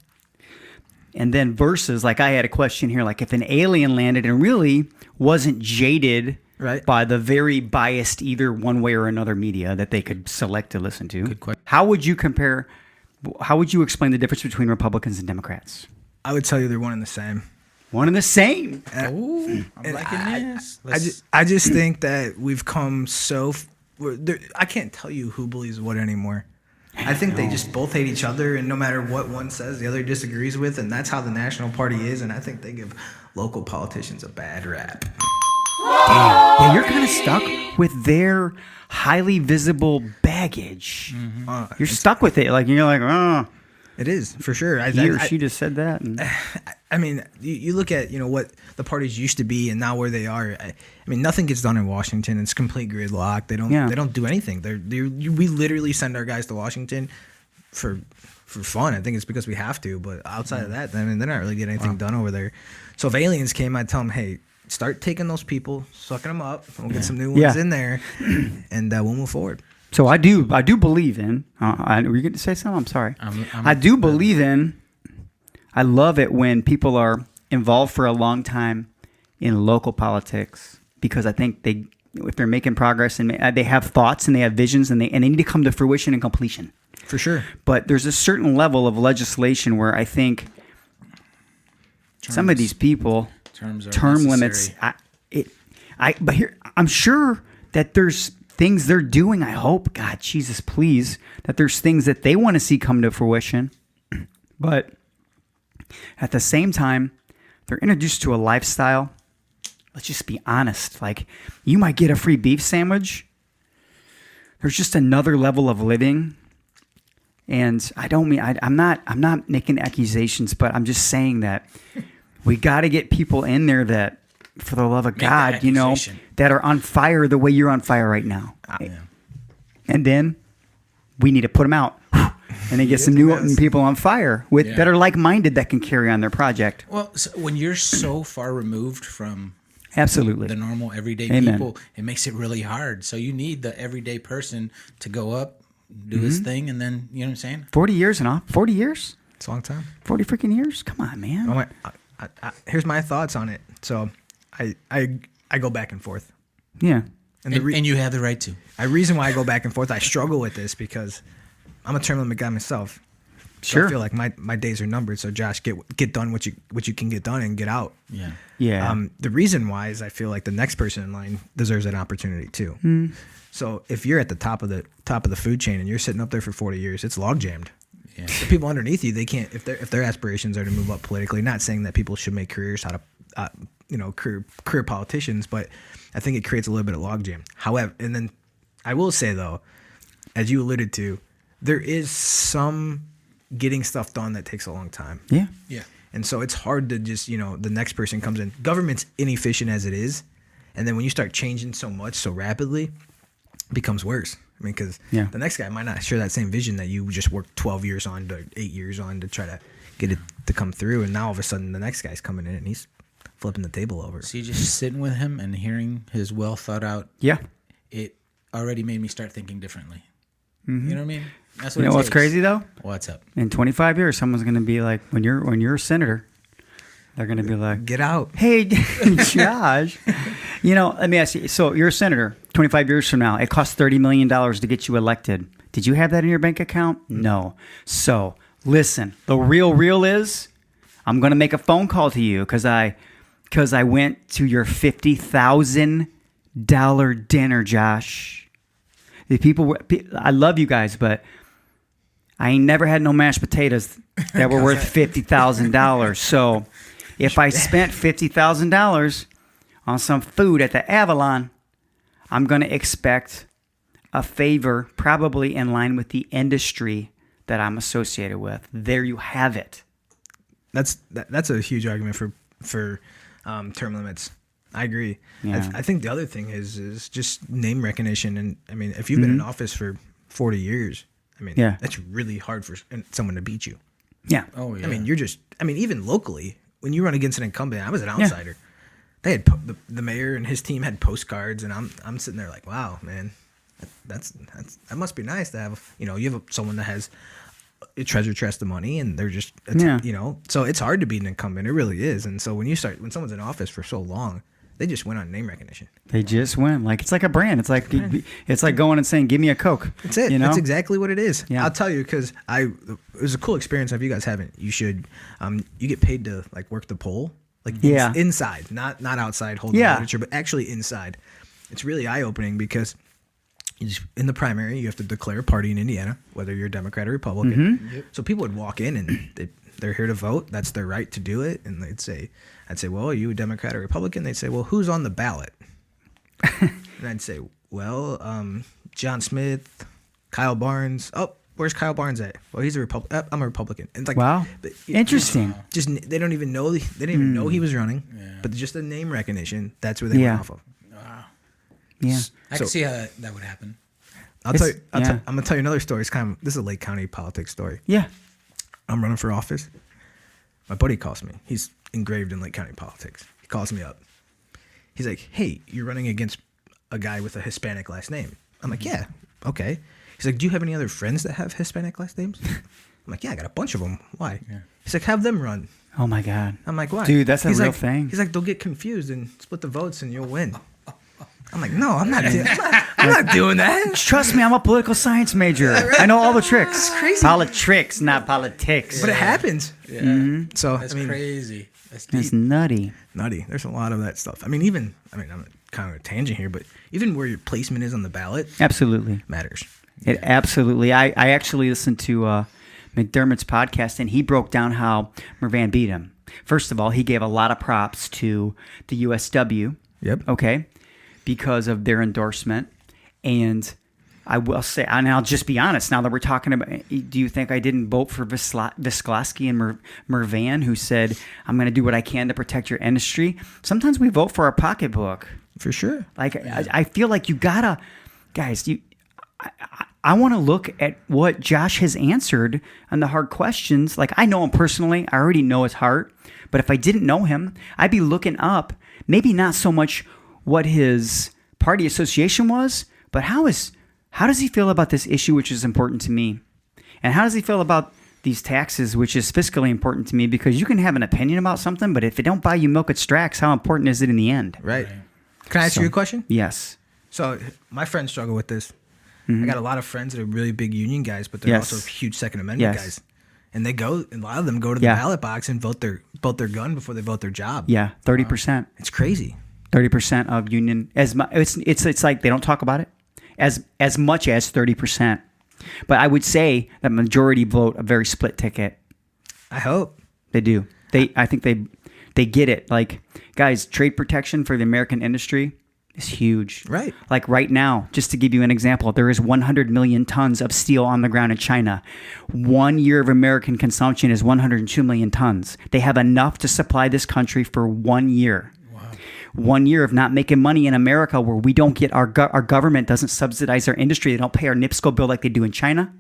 Speaker 1: And then versus, like, I had a question here, like, if an alien landed and really wasn't jaded by the very biased either one way or another media that they could select to listen to.
Speaker 2: Good question.
Speaker 1: How would you explain the difference between Republicans and Democrats?
Speaker 3: I would tell you they're one and the same.
Speaker 1: One and the same.
Speaker 2: Ooh, I'm liking this.
Speaker 3: I just think that we've come so... I can't tell you who believes what anymore. I think they just both hate each other, and no matter what one says, the other disagrees with, and that's how the national party is, and I think they give local politicians a bad rap.
Speaker 1: Yeah, you're kind of stuck with their highly visible baggage. You're stuck with it. Like, you're like, oh.
Speaker 3: It is, for sure.
Speaker 1: She just said that. And...
Speaker 3: I mean, you look at, what the parties used to be and now where they are. I mean, nothing gets done in Washington. It's complete gridlock. They don't do anything. We literally send our guys to Washington for fun. I think it's because we have to. But outside of that, I mean, they're not really getting anything done over there. So if aliens came, I'd tell them, hey, start taking those people, sucking them up. We'll get some new ones in there, and we'll move forward.
Speaker 1: So I do believe in. Were you going to say something? I'm sorry. I do believe in. I love it when people are involved for a long time in local politics, because I think if they're making progress and they have thoughts and they have visions and they need to come to fruition and completion.
Speaker 3: For sure.
Speaker 1: But there's a certain level of legislation where I think some of these people term limits. But here I'm sure that there's things they're doing. I hope, God, Jesus, please, that there's things that they want to see come to fruition. But at the same time, they're introduced to a lifestyle. Let's just be honest. Like, you might get a free beef sandwich. There's just another level of living. And I don't mean, I'm not making accusations, but I'm just saying that We got to get people in there that, for the love of God, you know,
Speaker 2: accusation.
Speaker 1: that are on fire the way you're on fire right now.
Speaker 2: Yeah.
Speaker 1: And then we need to put them out. And then get some new people on fire that are like-minded that can carry on their project.
Speaker 2: Well, so when you're so far removed from
Speaker 1: Absolutely
Speaker 2: the normal everyday
Speaker 1: Amen.
Speaker 2: people, it makes it really hard. So you need the everyday person to go up, do his thing, and then, you know what I'm saying?
Speaker 1: 40 years and all. 40 years?
Speaker 3: It's a long time.
Speaker 1: 40 freaking years? Come on, man.
Speaker 3: Here's my thoughts on it. So I go back and forth.
Speaker 1: Yeah.
Speaker 2: And you have the right to.
Speaker 3: The reason why I go back and forth, I struggle with this because I'm a term limit guy myself. So
Speaker 1: Sure.
Speaker 3: I feel like my days are numbered. So Josh, get done what you can get done and get out.
Speaker 2: Yeah.
Speaker 1: Yeah.
Speaker 3: The reason why is I feel like the next person in line deserves an opportunity too. So if you're at the top of the food chain and you're sitting up there for 40 years, it's log jammed.
Speaker 2: Yeah.
Speaker 3: The people underneath you, they can't if their aspirations are to move up politically. Not saying that people should make careers out of career politicians, but I think it creates a little bit of logjam. However, and then I will say though, as you alluded to, there is some getting stuff done that takes a long time.
Speaker 1: yeah.
Speaker 2: Yeah.
Speaker 3: And so it's hard to just, the next person comes in. Government's inefficient as it is. And then when you start changing so much so rapidly, it becomes worse. I mean, because the next guy might not share that same vision that you just worked 12 years on to 8 years on to try to get it to come through. And now all of a sudden the next guy's coming in and he's flipping the table over.
Speaker 2: So you just sitting with him and hearing his well thought out.
Speaker 1: Yeah.
Speaker 2: It already made me start thinking differently. You know what I mean? That's what
Speaker 1: You know what's crazy though?
Speaker 2: What's up?
Speaker 1: In 25 years, someone's going to be like, when you're a senator, they're going to be like,
Speaker 3: Get out.
Speaker 1: hey, Josh, let me ask you. So you're a senator 25 years from now. It costs $30 million to get you elected. Did you have that in your bank account? No. So listen, the real is I'm going to make a phone call to you because I went to your $50,000 dinner, Josh. I love you guys, but I ain't never had no mashed potatoes that were worth $50,000. So if I spent $50,000 on some food at the Avalon, I'm going to expect a favor probably in line with the industry that I'm associated with. There you have it.
Speaker 3: That's a huge argument for term limits. I agree.
Speaker 1: Yeah.
Speaker 3: I think the other thing is just name recognition. And I mean, if you've been in office for 40 years, I mean, that's really hard for someone to beat you.
Speaker 1: Yeah.
Speaker 2: Oh, yeah.
Speaker 3: I mean, even locally, when you run against an incumbent, I was an outsider. They had the mayor and his team had postcards, and I'm sitting there like, wow, man, that must be nice to have. You have someone that has a treasure chest of money, and they're just so it's hard to beat an incumbent. It really is. And so when someone's in office for so long, they just went on name recognition.
Speaker 1: They just went it's like a brand. It's like going and saying, "Give me a Coke."
Speaker 3: That's it. That's exactly what it is.
Speaker 1: Yeah.
Speaker 3: I'll tell you because it was a cool experience. If you guys haven't, you should. You get paid to work the poll, inside, not outside holding the literature, but actually inside. It's really eye opening because in the primary you have to declare a party in Indiana, whether you're a Democrat or Republican.
Speaker 1: Mm-hmm.
Speaker 3: Yep. So people would walk in and they're here to vote. That's their right to do it. And I'd say, well, are you a Democrat or Republican? They'd say, well, who's on the ballot? And I'd say, well, John Smith, Kyle Barnes. Oh, where's Kyle Barnes at? Well, he's a Republican. I'm a Republican. And it's like,
Speaker 1: wow, interesting.
Speaker 3: Just they don't even know. They didn't even know he was running. Yeah. But just the name recognition. That's where they went off of.
Speaker 2: Wow.
Speaker 1: Yeah,
Speaker 2: I can see how that would happen.
Speaker 3: I'm gonna tell you another story. This is a Lake County politics story.
Speaker 1: Yeah.
Speaker 3: I'm running for office. My buddy calls me. He's engraved in Lake County politics. He calls me up. He's like, hey, you're running against a guy with a Hispanic last name. I'm like, yeah, okay. He's like, do you have any other friends that have Hispanic last names? I'm like, yeah, I got a bunch of them. Why? Yeah. He's like, have them run.
Speaker 1: Oh, my God.
Speaker 3: I'm like, why?
Speaker 1: Dude, that's a real
Speaker 3: like,
Speaker 1: thing.
Speaker 3: He's like, they'll get confused and split the votes and you'll win. I'm like, no, I'm not doing that.
Speaker 1: Trust me, I'm a political science major. Right? I know all the tricks.
Speaker 3: It's crazy.
Speaker 1: Politics, not politics.
Speaker 3: But it happens.
Speaker 2: Yeah.
Speaker 1: Mm-hmm.
Speaker 3: So
Speaker 2: that's crazy. That's deep.
Speaker 1: It's nutty.
Speaker 3: There's a lot of that stuff. I'm kind of a tangent here, but even where your placement is on the ballot,
Speaker 1: absolutely
Speaker 3: matters.
Speaker 1: It absolutely. I actually listened to McDermott's podcast, and he broke down how Mervan beat him. First of all, he gave a lot of props to the USW.
Speaker 3: Yep.
Speaker 1: Okay. Because of their endorsement, and I will say, and I'll just be honest, now that we're talking about, do you think I didn't vote for Visklosky and Mervan, who said, I'm going to do what I can to protect your industry? Sometimes we vote for our pocketbook.
Speaker 3: For sure.
Speaker 1: Like, I feel like you gotta, guys, I want to look at what Josh has answered on the hard questions. Like, I know him personally. I already know his heart. But if I didn't know him, I'd be looking up, maybe not so much what his party association was, but how does he feel about this issue, which is important to me? And how does he feel about these taxes, which is fiscally important to me? Because you can have an opinion about something, but if it don't buy you milk at Strax, how important is it in the end?
Speaker 3: Right. Can I ask you a question?
Speaker 1: Yes.
Speaker 3: So my friends struggle with this. I got a lot of friends that are really big union guys, but they're also huge Second Amendment guys. And a lot of them go to the ballot box and vote their gun before they vote their job.
Speaker 1: Yeah, 30%.
Speaker 3: It's crazy.
Speaker 1: 30% of union, it's like they don't talk about it as much as 30%. But I would say that majority vote a very split ticket.
Speaker 3: I hope
Speaker 1: they do. I think they get it. Like, guys, trade protection for the American industry is huge.
Speaker 3: Right.
Speaker 1: Like right now, just to give you an example, there is 100 million tons of steel on the ground in China. 1 year of American consumption is 102 million tons. They have enough to supply this country for 1 year. 1 year of not making money in America, where we don't get our government doesn't subsidize our industry. They don't pay our NIPSCO bill like they do in China.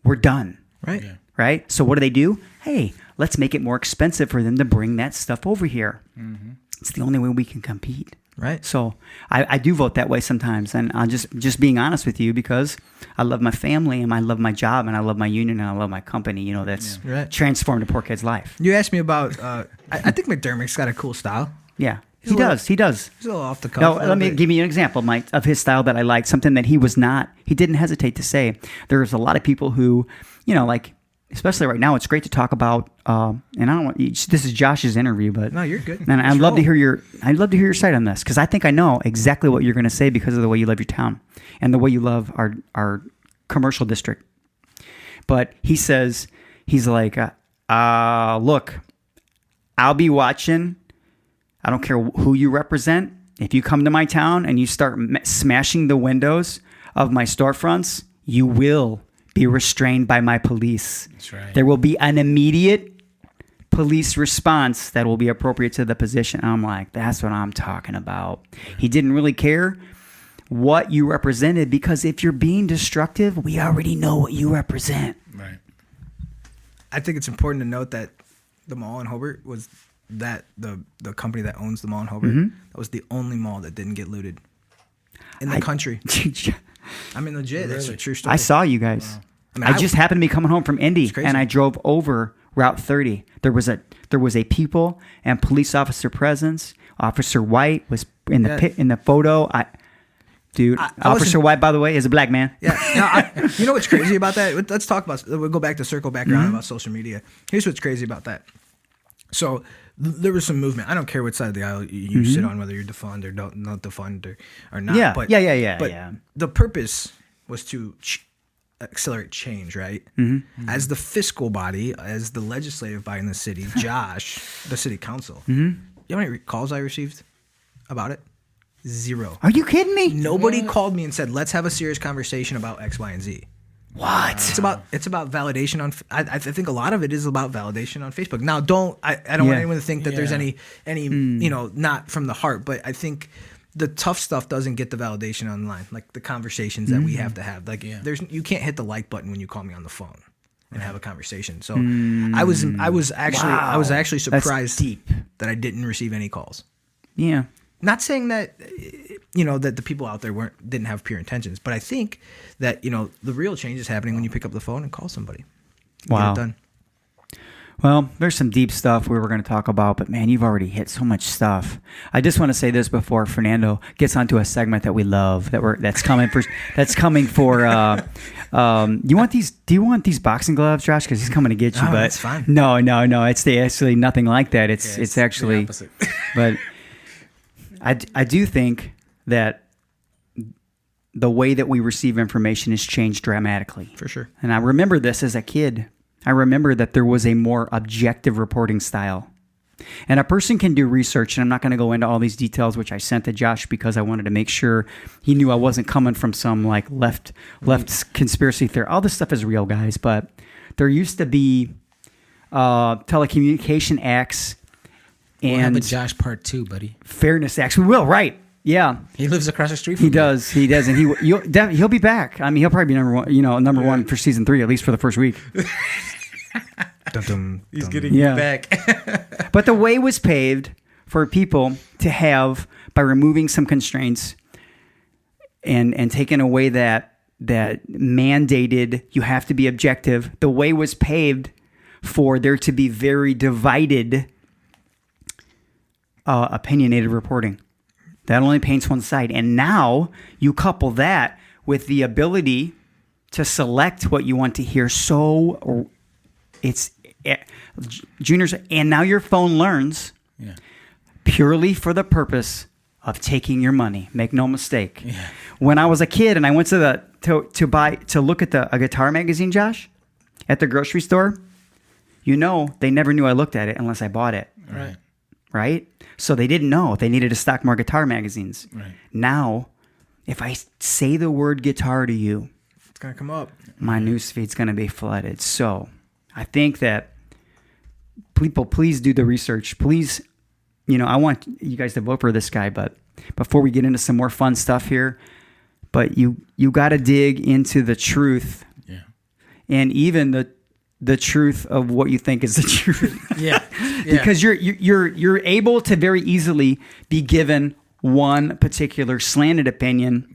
Speaker 1: We're done.
Speaker 3: Right. Yeah.
Speaker 1: Right. So what do? Hey, let's make it more expensive for them to bring that stuff over here. Mm-hmm. It's the only way we can compete.
Speaker 3: Right.
Speaker 1: So I do vote that way sometimes. And I'm just being honest with you, because I love my family and I love my job and I love my union and I love my company, that's transformed a poor kid's life.
Speaker 3: You asked me about, I think McDermott's got a cool style.
Speaker 1: Yeah. He does.
Speaker 3: He's a little off the cuff.
Speaker 1: No, let me give you an example, Mike, of his style that I liked. Something that he didn't hesitate to say. There's a lot of people who, like, especially right now, it's great to talk about. And I don't want this is Josh's interview, but
Speaker 3: no, you're good.
Speaker 1: And I'd love to hear your side on this, because I think I know exactly what you're going to say because of the way you love your town and the way you love our commercial district. But he says, he's like, look, I'll be watching. I don't care who you represent. If you come to my town and you start smashing the windows of my storefronts, you will be restrained by my police.
Speaker 2: That's right.
Speaker 1: There will be an immediate police response that will be appropriate to the position. I'm like, that's what I'm talking about. He didn't really care what you represented, because if you're being destructive, we already know what you represent.
Speaker 2: Right.
Speaker 3: I think it's important to note that the mall in Hobart was the company that owns the mall in Hobart. Mm-hmm. That was the only mall that didn't get looted in the country. I mean, legit. Really? That's a true story.
Speaker 1: I saw you guys. Wow. I just happened to be coming home from Indy, and I drove over Route 30. There was a people and police officer presence. Officer White was in the photo. Officer White, by the way, is a black man.
Speaker 3: Yeah. You know what's crazy about that? Let's talk about. We'll go back to circle back around about social media. Here's what's crazy about that. So there was some movement. I don't care what side of the aisle you sit on, whether you're defund or not defund or not.
Speaker 1: Yeah.
Speaker 3: But the purpose was to accelerate change, right? Mm-hmm. As the fiscal body, as the legislative body in the city, Josh, the city council. Mm-hmm. You know how many calls I received about it? 0.
Speaker 1: Are you kidding me?
Speaker 3: Nobody called me and said, let's have a serious conversation about X, Y, and Z.
Speaker 1: What?
Speaker 3: It's about validation on. I think a lot of it is about validation on Facebook. Now, I don't want anyone to think that there's any not from the heart, but I think the tough stuff doesn't get the validation online, like the conversations that we have to have. Like you can't hit the like button when you call me on the phone and have a conversation. So I was actually surprised that I didn't receive any calls.
Speaker 1: Yeah.
Speaker 3: Not saying that that the people out there didn't have pure intentions, but I think that the real change is happening when you pick up the phone and call somebody.
Speaker 1: Wow.
Speaker 3: Get it done.
Speaker 1: Well, there's some deep stuff we were going to talk about, but man, you've already hit so much stuff. I just want to say this before Fernando gets onto a segment that we love that's coming for. You want these? Do you want these boxing gloves, Josh? Because he's coming to get you.
Speaker 3: Oh,
Speaker 1: but
Speaker 3: that's fine.
Speaker 1: No. It's actually nothing like that. It's actually
Speaker 2: the opposite.
Speaker 1: But I do think that the way that we receive information has changed dramatically.
Speaker 3: For sure.
Speaker 1: And I remember this as a kid. I remember that there was a more objective reporting style. And a person can do research, and I'm not going to go into all these details, which I sent to Josh because I wanted to make sure he knew I wasn't coming from some like left conspiracy theory. All this stuff is real, guys, but there used to be telecommunication acts
Speaker 2: We'll have
Speaker 1: and
Speaker 2: a Josh part 2, buddy.
Speaker 1: fairness acts. We will, right? Yeah.
Speaker 2: He lives across the street from
Speaker 1: He does, and he'll be back. I mean, he'll probably be number one for season 3, at least for the first week.
Speaker 2: He's getting back.
Speaker 1: But the way was paved for people to have, by removing some constraints and taking away that mandated, you have to be objective. The way was paved for there to be very divided, opinionated reporting. That only paints one side. And now you couple that with the ability to select what you want to hear. So it's juniors, and now your phone learns purely for the purpose of taking your money. Make no mistake. Yeah. When I was a kid and I went to look at a guitar magazine, Josh, at the grocery store, they never knew I looked at it unless I bought it. Right? So they didn't know. They needed to stock more guitar magazines. Right. Now, if I say the word guitar to you,
Speaker 3: it's going to come up.
Speaker 1: My newsfeed's going to be flooded. So I think that people, please do the research. Please, I want you guys to vote for this guy, but before we get into some more fun stuff here, but you got to dig into the truth. Yeah. And even the truth of what you think is the truth. Because you're able to very easily be given one particular slanted opinion.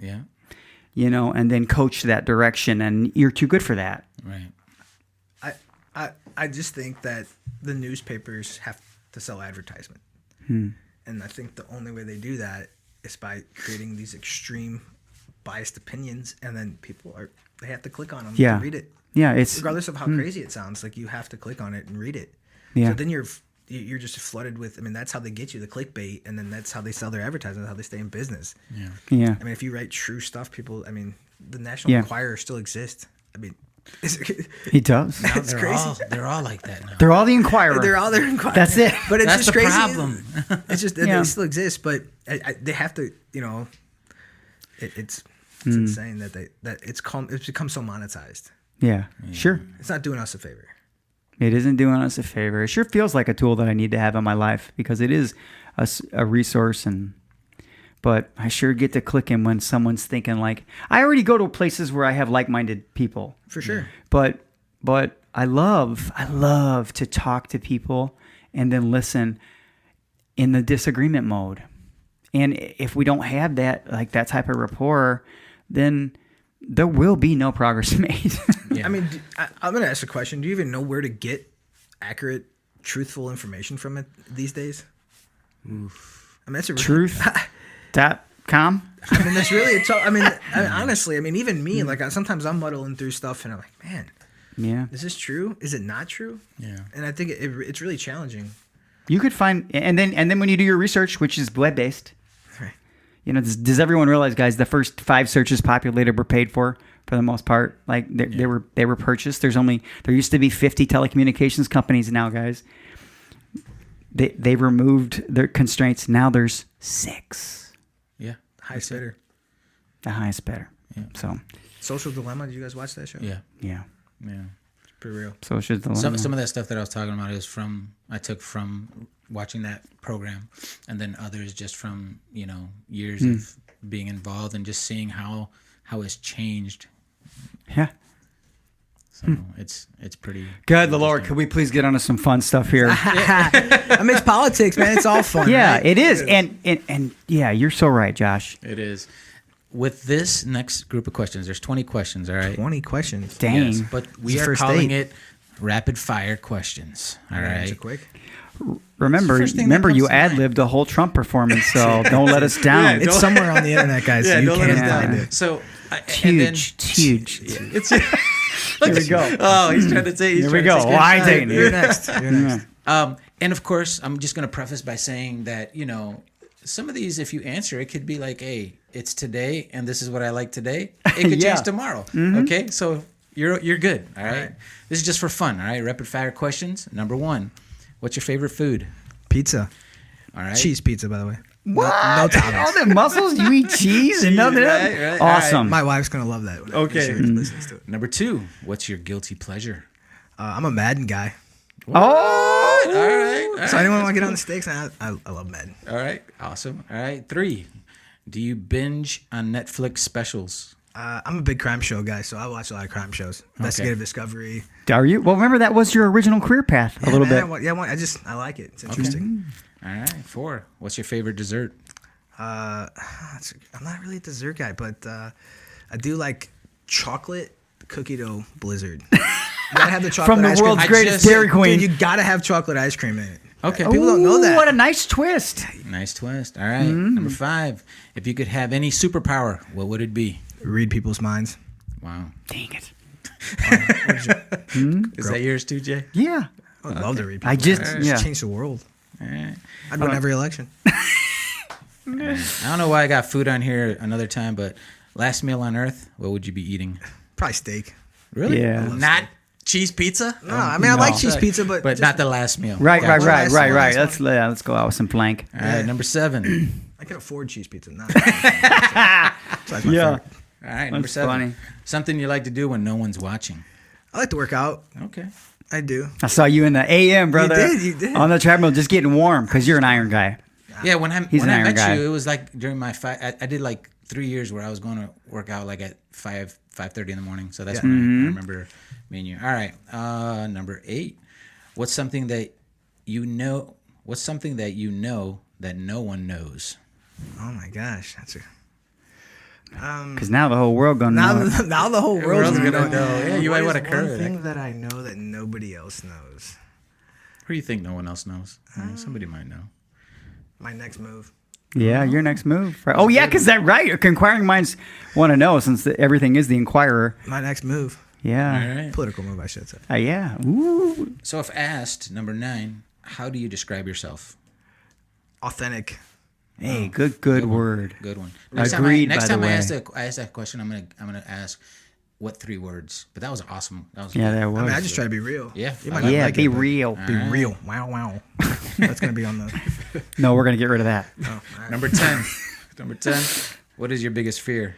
Speaker 1: Yeah. And then coach that direction, and you're too good for that.
Speaker 2: Right.
Speaker 3: I just think that the newspapers have to sell advertisement. And I think the only way they do that is by creating these extreme biased opinions, and then they have to click on them to read it.
Speaker 1: Yeah, it's
Speaker 3: regardless of how crazy it sounds, like you have to click on it and read it. Yeah. So then you're just flooded with. I mean, that's how they get you, the clickbait, and then that's how they sell their advertising. That's how they stay in business. Yeah. Yeah. I mean, if you write true stuff, people. I mean, the National Enquirer still exists. I mean,
Speaker 1: he does.
Speaker 3: It's crazy.
Speaker 2: They're all like that now.
Speaker 1: They're all the Enquirer.
Speaker 3: They're all their Enquirer.
Speaker 1: That's it.
Speaker 3: But it's
Speaker 2: that's
Speaker 3: just
Speaker 2: the
Speaker 3: crazy.
Speaker 2: Problem.
Speaker 3: It's just they still exist, but they have to. It's insane that it's become so monetized.
Speaker 1: Yeah, sure.
Speaker 3: It's not doing us a favor.
Speaker 1: It isn't doing us a favor. It sure feels like a tool that I need to have in my life because it is a resource, but I sure get to clicking when someone's thinking like, I already go to places where I have like-minded people.
Speaker 3: For sure.
Speaker 1: But I love to talk to people and then listen in the disagreement mode. And if we don't have that type of rapport, then there will be no progress made.
Speaker 3: I mean, I'm going to ask a question. Do you even know where to get accurate, truthful information from it these days? Oof. I mean, that's a
Speaker 1: Truth.com?
Speaker 3: I mean, that's really honestly, even me, like sometimes I'm muddling through stuff and I'm like, man, is this true? Is it not true? Yeah. And I think it's really challenging.
Speaker 1: You could find, and then when you do your research, which is web-based, does everyone realize, guys, the first 5 searches populated were paid for the most part. Like they were purchased. There used to be 50 telecommunications companies. Now, guys, they removed their constraints. Now there's 6.
Speaker 3: Yeah, highest bidder.
Speaker 1: The highest bidder. Yeah. So,
Speaker 3: Social Dilemma. Did you guys watch that show?
Speaker 2: Yeah.
Speaker 3: It's pretty real.
Speaker 1: Social Dilemma.
Speaker 2: Some of that stuff that I was talking about I took from watching that program, and then others just from years of being involved and just seeing how it's changed.
Speaker 1: Yeah.
Speaker 2: So it's pretty
Speaker 1: good. The Lord, could we please get onto some fun stuff here?
Speaker 3: It's politics, man. It's all fun.
Speaker 1: Yeah,
Speaker 3: right?
Speaker 1: It is. And yeah, you're so right, Josh.
Speaker 2: It is. With this next group of questions, there's 20 questions, all right?
Speaker 3: 20 questions.
Speaker 1: Dang.
Speaker 2: Yes, but we are calling it rapid fire questions, all right?
Speaker 3: Quick.
Speaker 1: Remember, you ad-libbed a whole Trump performance, so don't let us down.
Speaker 3: It's somewhere on the internet, guys.
Speaker 2: Yeah,
Speaker 3: so you
Speaker 2: don't
Speaker 3: can't
Speaker 2: let us down.
Speaker 3: find it.
Speaker 2: So,
Speaker 1: huge.
Speaker 2: It's
Speaker 1: Here we go.
Speaker 2: Oh, he's trying to say.
Speaker 1: Here we go. Why didn't you?
Speaker 3: You're next.
Speaker 2: And of course, I'm just going to preface by saying that some of these, if you answer, it could be like, hey, it's today, and this is what I like today. It could change tomorrow. Mm-hmm. Okay, so you're good. All right? This is just for fun. All right, rapid fire questions. Number 1, what's your favorite food?
Speaker 3: Pizza.
Speaker 2: All right.
Speaker 3: Cheese pizza, by the way.
Speaker 1: What?
Speaker 3: No toppings.
Speaker 1: All the muscles? You eat cheese and nothing else?
Speaker 2: right.
Speaker 1: Awesome.
Speaker 3: My wife's going to love that.
Speaker 2: Okay.
Speaker 3: Listens to it.
Speaker 2: Number 2, what's your guilty pleasure?
Speaker 3: I'm a Madden guy.
Speaker 1: Oh!
Speaker 2: All right.
Speaker 3: So anyone want to get on the stakes? I love Madden.
Speaker 2: All right. Awesome. All right. 3, do you binge on Netflix specials?
Speaker 3: I'm a big crime show guy, so I watch a lot of crime shows. Investigative Discovery.
Speaker 1: Are you? Well, remember that was your original career path a little bit.
Speaker 3: I like it. It's interesting.
Speaker 2: All right. 4, what's your favorite dessert?
Speaker 3: I'm not really a dessert guy, but I do like chocolate cookie dough blizzard. You gotta have the chocolate
Speaker 1: From the
Speaker 3: ice cream.
Speaker 1: world's greatest Dairy Queen.
Speaker 3: Dude, you gotta have chocolate ice cream in it.
Speaker 2: Okay.
Speaker 3: People don't know that.
Speaker 1: What a nice twist.
Speaker 2: Nice twist. All right. Number 5, if you could have any superpower, what would it be?
Speaker 3: Read people's minds.
Speaker 2: Wow.
Speaker 1: Dang it.
Speaker 2: Is that yours too, Jay?
Speaker 1: Yeah.
Speaker 3: I would love to read
Speaker 1: I
Speaker 3: people's
Speaker 1: just,
Speaker 3: minds.
Speaker 1: yeah.
Speaker 3: Change the world.
Speaker 2: All right.
Speaker 3: I'd win every election.
Speaker 2: I don't know why I got food on here another time, but last meal on Earth, what would you be eating?
Speaker 3: Probably steak.
Speaker 2: Really?
Speaker 1: Yeah.
Speaker 2: Not cheese pizza?
Speaker 3: No, I mean I like cheese pizza, but just,
Speaker 2: not the last meal.
Speaker 1: Right.
Speaker 3: One last
Speaker 1: Let's go out with some flank.
Speaker 2: All right, number 7.
Speaker 3: I can afford cheese pizza. Not
Speaker 1: Yeah.
Speaker 2: All right, number
Speaker 1: That's
Speaker 2: 7.
Speaker 1: funny.
Speaker 2: Something you like to do when no one's watching.
Speaker 3: I like to work out.
Speaker 2: Okay.
Speaker 3: I do.
Speaker 1: I saw you in the AM, brother.
Speaker 3: You did.
Speaker 1: On the treadmill, just getting warm because you're an iron guy.
Speaker 2: Yeah, when I
Speaker 1: He's an iron
Speaker 2: met
Speaker 1: guy.
Speaker 2: you, it was like during my I did like 3 years where I was going to work out like at 5:30 in the morning. So that's when I remember meeting you. All right, number 8. What's something that you know? What's something that you know that no one knows?
Speaker 3: Oh my gosh, that's a.
Speaker 1: Because now the whole world gonna know. it.
Speaker 3: Now the whole world's gonna know.
Speaker 2: Yeah, you might
Speaker 3: What
Speaker 2: want
Speaker 3: is
Speaker 2: to
Speaker 3: one
Speaker 2: curve
Speaker 3: thing
Speaker 2: it.
Speaker 3: that I know that nobody else knows.
Speaker 2: Who do you think no one else knows? Somebody might know.
Speaker 3: My next move.
Speaker 1: Yeah, your next move. Right. Oh yeah, because that right. Inquiring minds want to know since everything is the inquirer.
Speaker 3: My next move.
Speaker 1: Yeah.
Speaker 2: All right.
Speaker 3: Political move, I should say.
Speaker 1: Yeah. Ooh.
Speaker 2: So if asked, number 9, how do you describe yourself?
Speaker 3: Authentic.
Speaker 1: Hey, good word.
Speaker 2: Good one.
Speaker 1: Agreed,
Speaker 2: Next
Speaker 1: by the
Speaker 2: time I
Speaker 1: way.
Speaker 2: ask that question, I'm gonna ask what 3 words. But that was awesome. That was
Speaker 1: Yeah,
Speaker 2: good.
Speaker 1: that was.
Speaker 3: I mean, I just try to be real.
Speaker 2: Yeah.
Speaker 3: You
Speaker 2: I
Speaker 3: might
Speaker 2: like
Speaker 3: not
Speaker 1: Yeah,
Speaker 3: like
Speaker 1: be
Speaker 3: it, but
Speaker 1: real.
Speaker 3: Be real. Wow. That's gonna be on the.
Speaker 1: No, we're gonna get rid of that.
Speaker 3: Oh, all right.
Speaker 2: Number 10. Number 10. What is your biggest fear?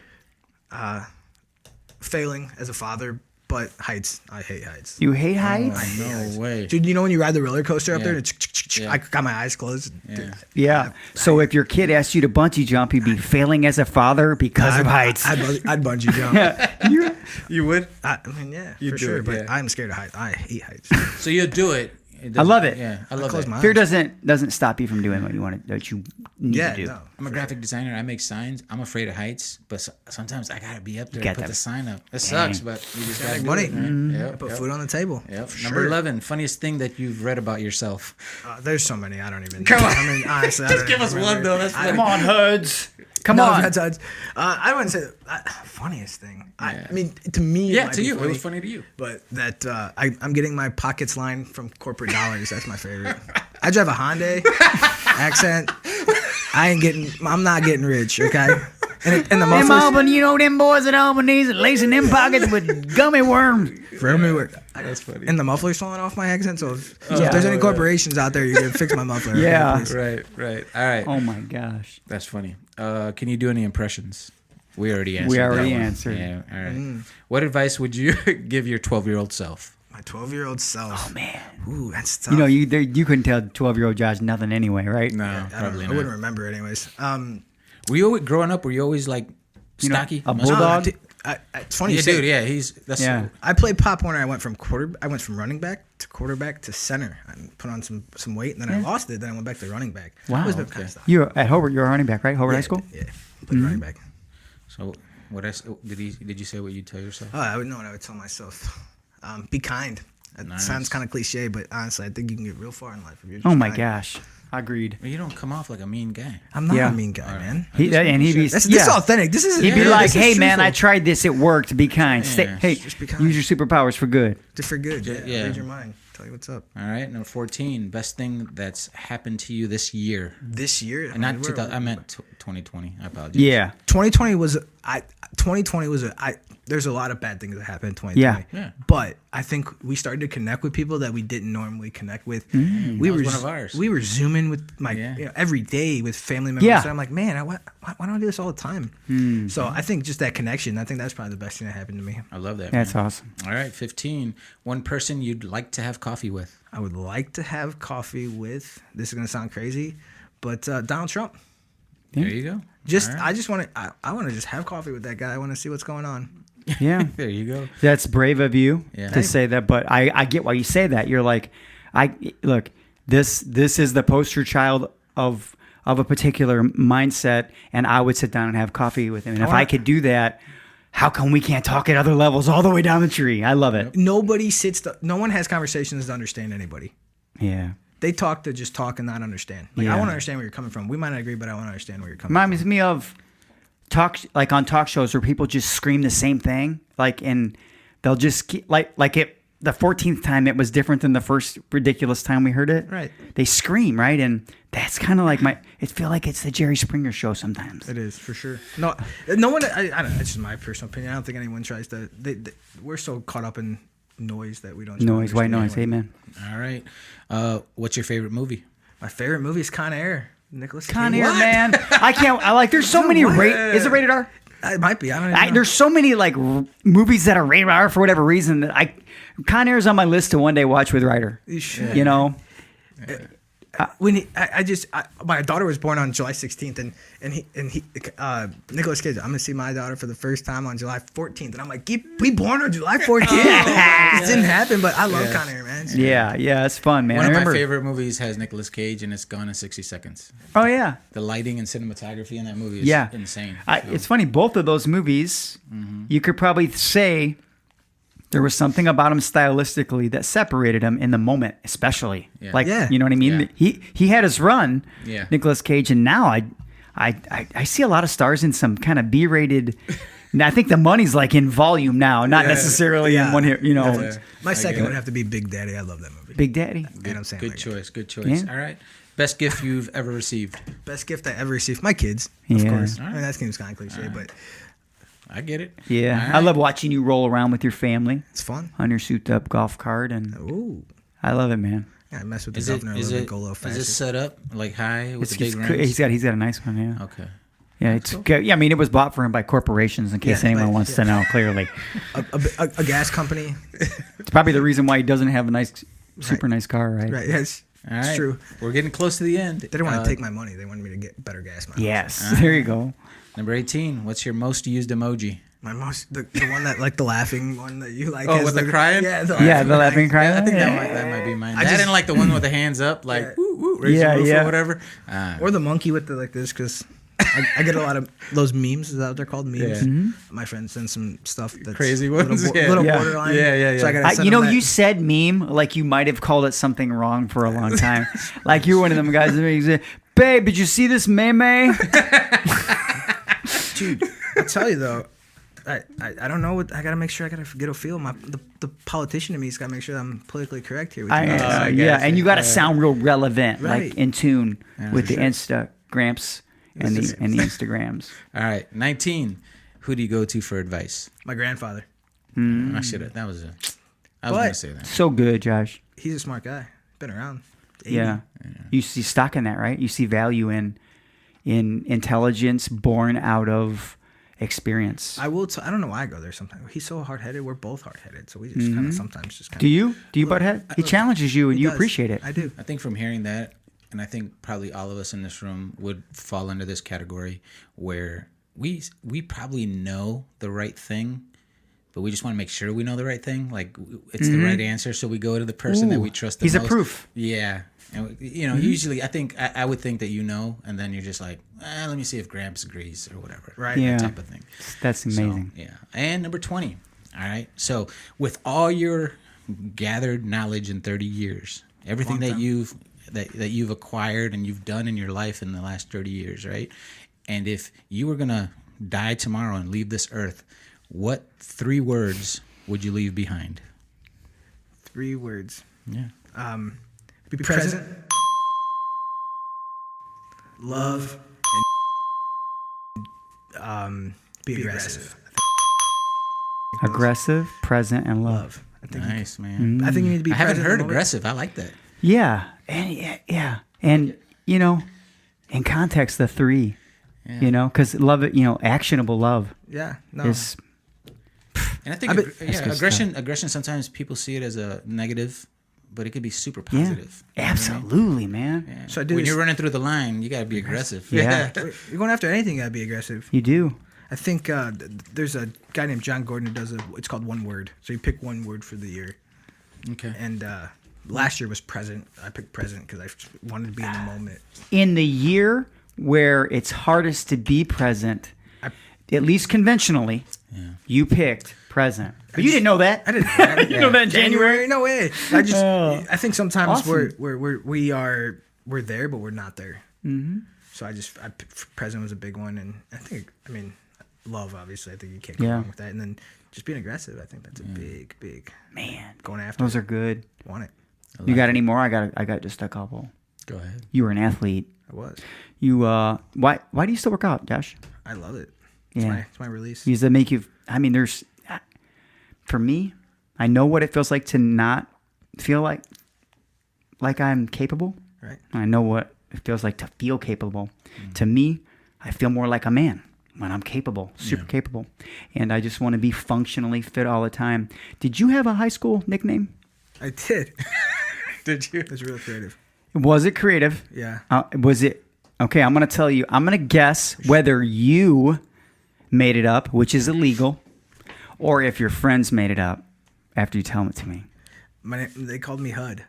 Speaker 3: Failing as a father, but heights. I hate heights.
Speaker 1: You hate heights?
Speaker 2: No way.
Speaker 3: Dude, you know when you ride the roller coaster up
Speaker 2: Yeah.
Speaker 3: there, and
Speaker 2: Yeah.
Speaker 3: I got my eyes closed.
Speaker 2: Yeah.
Speaker 1: Yeah. So if your kid asked you to bungee jump, you'd be failing as a father because of heights.
Speaker 3: I'd bungee jump.
Speaker 2: You would?
Speaker 3: I mean, yeah,
Speaker 2: You
Speaker 3: for
Speaker 2: do
Speaker 3: sure.
Speaker 2: it,
Speaker 3: But
Speaker 2: yeah.
Speaker 3: I'm scared of heights. I hate heights.
Speaker 2: So you'll do it.
Speaker 1: I love it.
Speaker 2: Yeah, I love
Speaker 3: close
Speaker 2: it.
Speaker 3: my eyes.
Speaker 1: Fear doesn't stop you from doing what you want to, what you need
Speaker 3: Yeah,
Speaker 1: to do.
Speaker 3: no.
Speaker 2: I'm a graphic designer. I make signs. I'm afraid of heights, but sometimes I gotta be up there
Speaker 1: got
Speaker 2: and put
Speaker 1: that.
Speaker 2: the sign up. It sucks, but you just gotta
Speaker 3: make
Speaker 2: do
Speaker 3: money.
Speaker 2: it, right? Yep,
Speaker 3: Put
Speaker 2: yep.
Speaker 3: food on the table.
Speaker 2: Yep.
Speaker 3: For
Speaker 2: Number
Speaker 3: sure.
Speaker 2: 11. Funniest thing that you've read about yourself.
Speaker 3: There's so many. I don't even.
Speaker 2: Come on.
Speaker 3: I mean, honestly, just
Speaker 2: give us one though. That's
Speaker 1: Come on, Hudds. Come
Speaker 3: No,
Speaker 1: on.
Speaker 3: that's I wouldn't say funniest thing. I mean, to me, it
Speaker 2: Yeah,
Speaker 3: might
Speaker 2: to
Speaker 3: be
Speaker 2: you.
Speaker 3: funny,
Speaker 2: It was funny to you.
Speaker 3: But that I'm getting my pockets lined from corporate dollars. That's my favorite. I drive a Hyundai accent. I'm not getting rich. Okay. And the
Speaker 1: Them
Speaker 3: mufflers.
Speaker 1: Auburn, you know them boys at Albany's lacing them pockets with gummy worms.
Speaker 3: For me,
Speaker 2: That's funny.
Speaker 3: and the muffler's falling off my accent. So if
Speaker 1: Yeah.
Speaker 3: there's any corporations out there, you can fix my muffler.
Speaker 1: Yeah.
Speaker 3: please.
Speaker 2: Right. All right.
Speaker 1: Oh my gosh.
Speaker 2: That's funny. Can you do any impressions? We already answered.
Speaker 1: We
Speaker 2: that
Speaker 1: already
Speaker 2: one.
Speaker 1: answered.
Speaker 2: Yeah. All right. What advice would you give your 12-year-old self?
Speaker 3: My 12-year-old self.
Speaker 1: Oh man.
Speaker 3: Ooh, that's tough.
Speaker 1: You know, you couldn't tell 12-year-old Josh nothing anyway, right?
Speaker 2: No,
Speaker 3: I don't
Speaker 2: probably
Speaker 3: know. I
Speaker 2: not.
Speaker 3: wouldn't remember it anyways.
Speaker 2: Were you always, growing up? Were you always like
Speaker 1: You know,
Speaker 2: stocky?
Speaker 1: a
Speaker 2: muscular?
Speaker 1: bulldog?
Speaker 3: It's funny
Speaker 2: Yeah,
Speaker 3: you say.
Speaker 2: dude. Yeah, that's
Speaker 1: Yeah.
Speaker 3: I played Pop Warner. I went from running back to quarterback to center. I put on some weight, and then I lost it. Then I went back to running back.
Speaker 1: Wow.
Speaker 3: I always been
Speaker 2: Okay.
Speaker 3: kind of stocky.
Speaker 1: You're at Hobart. You're a running back, right? Hobart High School.
Speaker 3: Yeah, played running back.
Speaker 2: So what did you say? What you tell yourself?
Speaker 3: Oh, I would know what I would tell myself. Be kind. That
Speaker 2: Nice.
Speaker 3: sounds kind of cliche, but honestly, I think you can get real far in life if you're just
Speaker 1: Oh my
Speaker 3: kind.
Speaker 1: gosh. Agreed.
Speaker 2: Well, you don't come off like a mean guy.
Speaker 3: I'm not
Speaker 1: Yeah.
Speaker 3: a mean guy, man.
Speaker 1: He'd be
Speaker 3: This is authentic. This is
Speaker 1: He'd be
Speaker 3: yeah,
Speaker 1: like,
Speaker 3: this is
Speaker 1: "Hey man, I
Speaker 3: truthful.
Speaker 1: tried this. It worked. Be kind. Stay,
Speaker 2: Yeah.
Speaker 1: hey,
Speaker 3: Just be kind.
Speaker 1: use your superpowers for good."
Speaker 3: Just for good. Yeah,
Speaker 2: Yeah.
Speaker 3: read your mind. Tell you what's up.
Speaker 2: All right. Number 14. Best thing that's happened to you this year.
Speaker 3: This year,
Speaker 2: And not
Speaker 3: mean,
Speaker 2: 2000. I meant 2020. I apologize.
Speaker 1: Yeah.
Speaker 3: 2020 was there's a lot of bad things that happen in 2020.
Speaker 2: Yeah.
Speaker 3: But I think we started to connect with people that we didn't normally connect with.
Speaker 2: That was one of ours.
Speaker 3: We were Zooming with every day with family members.
Speaker 1: Yeah.
Speaker 3: And I'm like, man, why don't I do this all the time? So I think just that connection, I think that's probably the best thing that happened to me.
Speaker 2: I love that.
Speaker 1: That's
Speaker 2: man.
Speaker 1: awesome.
Speaker 2: All right, 15. One person you'd like to have coffee with.
Speaker 3: I would like to have coffee with, this is going to sound crazy, but Donald Trump.
Speaker 2: There you go.
Speaker 3: I want to just have coffee with that guy. I want to see what's going on.
Speaker 1: Yeah.
Speaker 2: There you go.
Speaker 1: That's brave of you
Speaker 2: Yeah.
Speaker 1: to say that, but I get why you say that. You're like, look, this is the poster child of a particular mindset, and I would sit down and have coffee with him. And if I could do that, how come we can't talk at other levels all the way down the tree? I love it.
Speaker 3: No one has conversations to understand anybody.
Speaker 1: Yeah.
Speaker 3: They talk to just talk and not understand. Like,
Speaker 1: Yeah.
Speaker 3: I want to understand where you're coming from. We might not agree, but I want to understand where you're coming
Speaker 1: Reminds me of on talk shows where people just scream the same thing, and they'll just keep, the 14th time it was different than the first ridiculous time we heard it.
Speaker 3: Right.
Speaker 1: They scream, right? And that's kind of like it feel like it's the Jerry Springer show sometimes.
Speaker 3: It is, for sure. No one, I don't know, it's just my personal opinion. I don't think anyone tries to, we're so caught up in noise that we don't try to
Speaker 1: White
Speaker 3: understand
Speaker 1: noise,
Speaker 3: anyone.
Speaker 1: amen.
Speaker 2: All right. What's your favorite movie?
Speaker 3: My favorite movie is Con Air. Nicholas Cage.
Speaker 1: Con Air, man. There's so many is it rated R?
Speaker 3: It might be. I don't even know.
Speaker 1: There's so many movies that are rated R for whatever reason that Con Air is on my list to one day watch with Ryder.
Speaker 3: You should.
Speaker 1: You know?
Speaker 3: My daughter was born on July 16th, and he Nicholas Cage. I'm gonna see my daughter for the first time on July 14th, and I'm like, we born on July 14th. It didn't happen, but I love Con Air, man.
Speaker 1: Yeah, it's fun, man.
Speaker 2: One of my favorite movies has Nicolas Cage, and it's Gone in 60 Seconds.
Speaker 1: Oh yeah,
Speaker 2: the lighting and cinematography in that movie is insane.
Speaker 1: It's funny. Both of those movies, you could probably say there was something about him stylistically that separated him in the moment, especially. You know what I mean?
Speaker 2: Yeah.
Speaker 1: He had his run,
Speaker 2: Yeah.
Speaker 1: Nicolas Cage, and now I see a lot of stars in some kind of B-rated. I think the money's in volume now, not necessarily in one here. You know,
Speaker 3: My second would have to be Big Daddy. I love that movie.
Speaker 1: Big Daddy.
Speaker 2: Good choice.
Speaker 1: Yeah.
Speaker 2: All right. Best gift you've ever received?
Speaker 3: Best gift I ever received. My kids, of course. I mean, that seems kind of cliche, but
Speaker 2: I get it.
Speaker 1: Yeah,
Speaker 2: Right.
Speaker 1: I love watching you roll around with your family.
Speaker 3: It's fun.
Speaker 1: On your souped-up golf cart, and I love it, man.
Speaker 3: Yeah, I mess with the governor a little bit, go a little faster.
Speaker 2: Is it set up high with the big rims?
Speaker 1: He's got a nice one, yeah.
Speaker 2: Okay.
Speaker 1: Yeah, it's good. Yeah, I mean, it was bought for him by corporations. In case anyone wants to know, clearly,
Speaker 3: a gas company.
Speaker 1: It's probably the reason why he doesn't have a super nice car, right?
Speaker 3: Right. Yes.
Speaker 2: All right.
Speaker 3: It's true.
Speaker 2: We're getting close to the end.
Speaker 3: They didn't want to take my money. They wanted me to get better gas mileage.
Speaker 1: Yes. There you go.
Speaker 2: Number 18. What's your most used emoji?
Speaker 3: My most the one that the laughing one that you like.
Speaker 2: Oh, with the crying?
Speaker 3: Yeah, the
Speaker 1: laughing crying.
Speaker 2: Yeah, I think that might be mine. I didn't like the one with the hands up, woo, woo, raise the roof or whatever.
Speaker 3: Or the monkey with the this, because I get a lot of those memes. Is that what they're called? Memes.
Speaker 2: Yeah. Mm-hmm.
Speaker 3: My friends send some stuff that's
Speaker 2: crazy ones.
Speaker 3: Little borderline.
Speaker 2: Yeah.
Speaker 3: So I gotta send them that.
Speaker 1: You said meme like you might have called it something wrong for a long time. Like you're one of them guys that say, "Babe, did you see this meme?"
Speaker 3: Dude, I'll tell you though. I don't know what I gotta make sure. I gotta get a feel. The politician in me has gotta make sure that I'm politically correct here. With
Speaker 1: and you gotta sound real relevant,
Speaker 3: right.
Speaker 1: like in tune with the Instagrams and the Instagrams.
Speaker 2: All right, 19. Who do you go to for advice?
Speaker 3: My grandfather.
Speaker 2: I should have. I was gonna say that.
Speaker 1: So good, Josh.
Speaker 3: He's a smart guy. Been around. 80.
Speaker 1: Yeah. You see stock in that, right? You see value in intelligence born out of experience.
Speaker 3: I don't know why I go there sometimes. He's so hard-headed. We're both hard-headed, so we just kind of sometimes just kind of.
Speaker 1: Do you butt head? He challenges you, and you appreciate it.
Speaker 3: I do.
Speaker 2: I think from hearing that, and I think probably all of us in this room would fall under this category where we probably know the right thing, but we just want to make sure we know the right thing. Like it's the right answer, so we go to the person that we trust the most.
Speaker 1: He's a proof.
Speaker 2: Yeah. And, usually I think I would think that and then you're just like, let me see if Gramps agrees or whatever.
Speaker 3: Right.
Speaker 1: Yeah.
Speaker 2: That type of thing.
Speaker 1: That's amazing.
Speaker 2: So, yeah. And number 20. All right. So with all your gathered knowledge in 30 years, everything that you've acquired and you've done in your life in the last 30 years, right? And if you were going to die tomorrow and leave this earth, what 3 words would you leave behind?
Speaker 3: 3 words.
Speaker 2: Yeah.
Speaker 3: Be present, love, and be aggressive.
Speaker 1: Aggressive, present, and love.
Speaker 3: I think
Speaker 2: Nice, man.
Speaker 3: I think you need to be.
Speaker 2: I haven't
Speaker 3: present
Speaker 2: heard
Speaker 3: in the moment.
Speaker 2: aggressive. I like that.
Speaker 1: Yeah, and you know, in context, the 3.
Speaker 2: Yeah.
Speaker 1: You know, because love it. You know, actionable love
Speaker 3: Yeah, no.
Speaker 1: is.
Speaker 2: And I think aggression. Sometimes people see it as a negative, but it could be super positive.
Speaker 1: Yeah, absolutely, man.
Speaker 2: Yeah.
Speaker 3: So I do
Speaker 2: when
Speaker 3: this-
Speaker 2: you're running through the line, you gotta be aggressive.
Speaker 1: Yeah.
Speaker 3: You're going after anything. You gotta be aggressive.
Speaker 1: You do.
Speaker 3: I think there's a guy named John Gordon who does it's called one word. So you pick one word for the year.
Speaker 2: Okay.
Speaker 3: And last year was present. I picked present because I wanted to be in the moment.
Speaker 1: In the year where it's hardest to be present, at least conventionally, you picked present. But you didn't know that.
Speaker 3: I didn't. Know that.
Speaker 1: You know that in January?
Speaker 3: No way. I think sometimes
Speaker 1: Awesome.
Speaker 3: we're there, but we're not there. Mm-hmm. So present was a big one, and I mean, love obviously. I think you can't go wrong with that, and then just being aggressive. I think that's a big
Speaker 1: Man,
Speaker 3: going after.
Speaker 1: those
Speaker 3: it.
Speaker 1: are good.
Speaker 3: Want it?
Speaker 1: You got any more? I got just a couple.
Speaker 2: Go ahead.
Speaker 1: You were an athlete.
Speaker 3: I was.
Speaker 1: You why do you still work out, Josh?
Speaker 3: I love it.
Speaker 1: Yeah.
Speaker 3: It's my release.
Speaker 1: Does that make you? I mean, for me, I know what it feels like to not feel like I'm capable.
Speaker 3: Right.
Speaker 1: I know what it feels like to feel capable. To me, I feel more like a man when I'm capable, super capable. And I just want to be functionally fit all the time. Did you have a high school nickname?
Speaker 3: I did.
Speaker 2: Did you?
Speaker 3: It was real creative.
Speaker 1: Was it creative?
Speaker 3: Yeah.
Speaker 1: Was it? Okay, I'm going to tell you. I'm going to guess whether you made it up, which is illegal, or if your friends made it up after you tell it to me.
Speaker 3: They called me Hudd.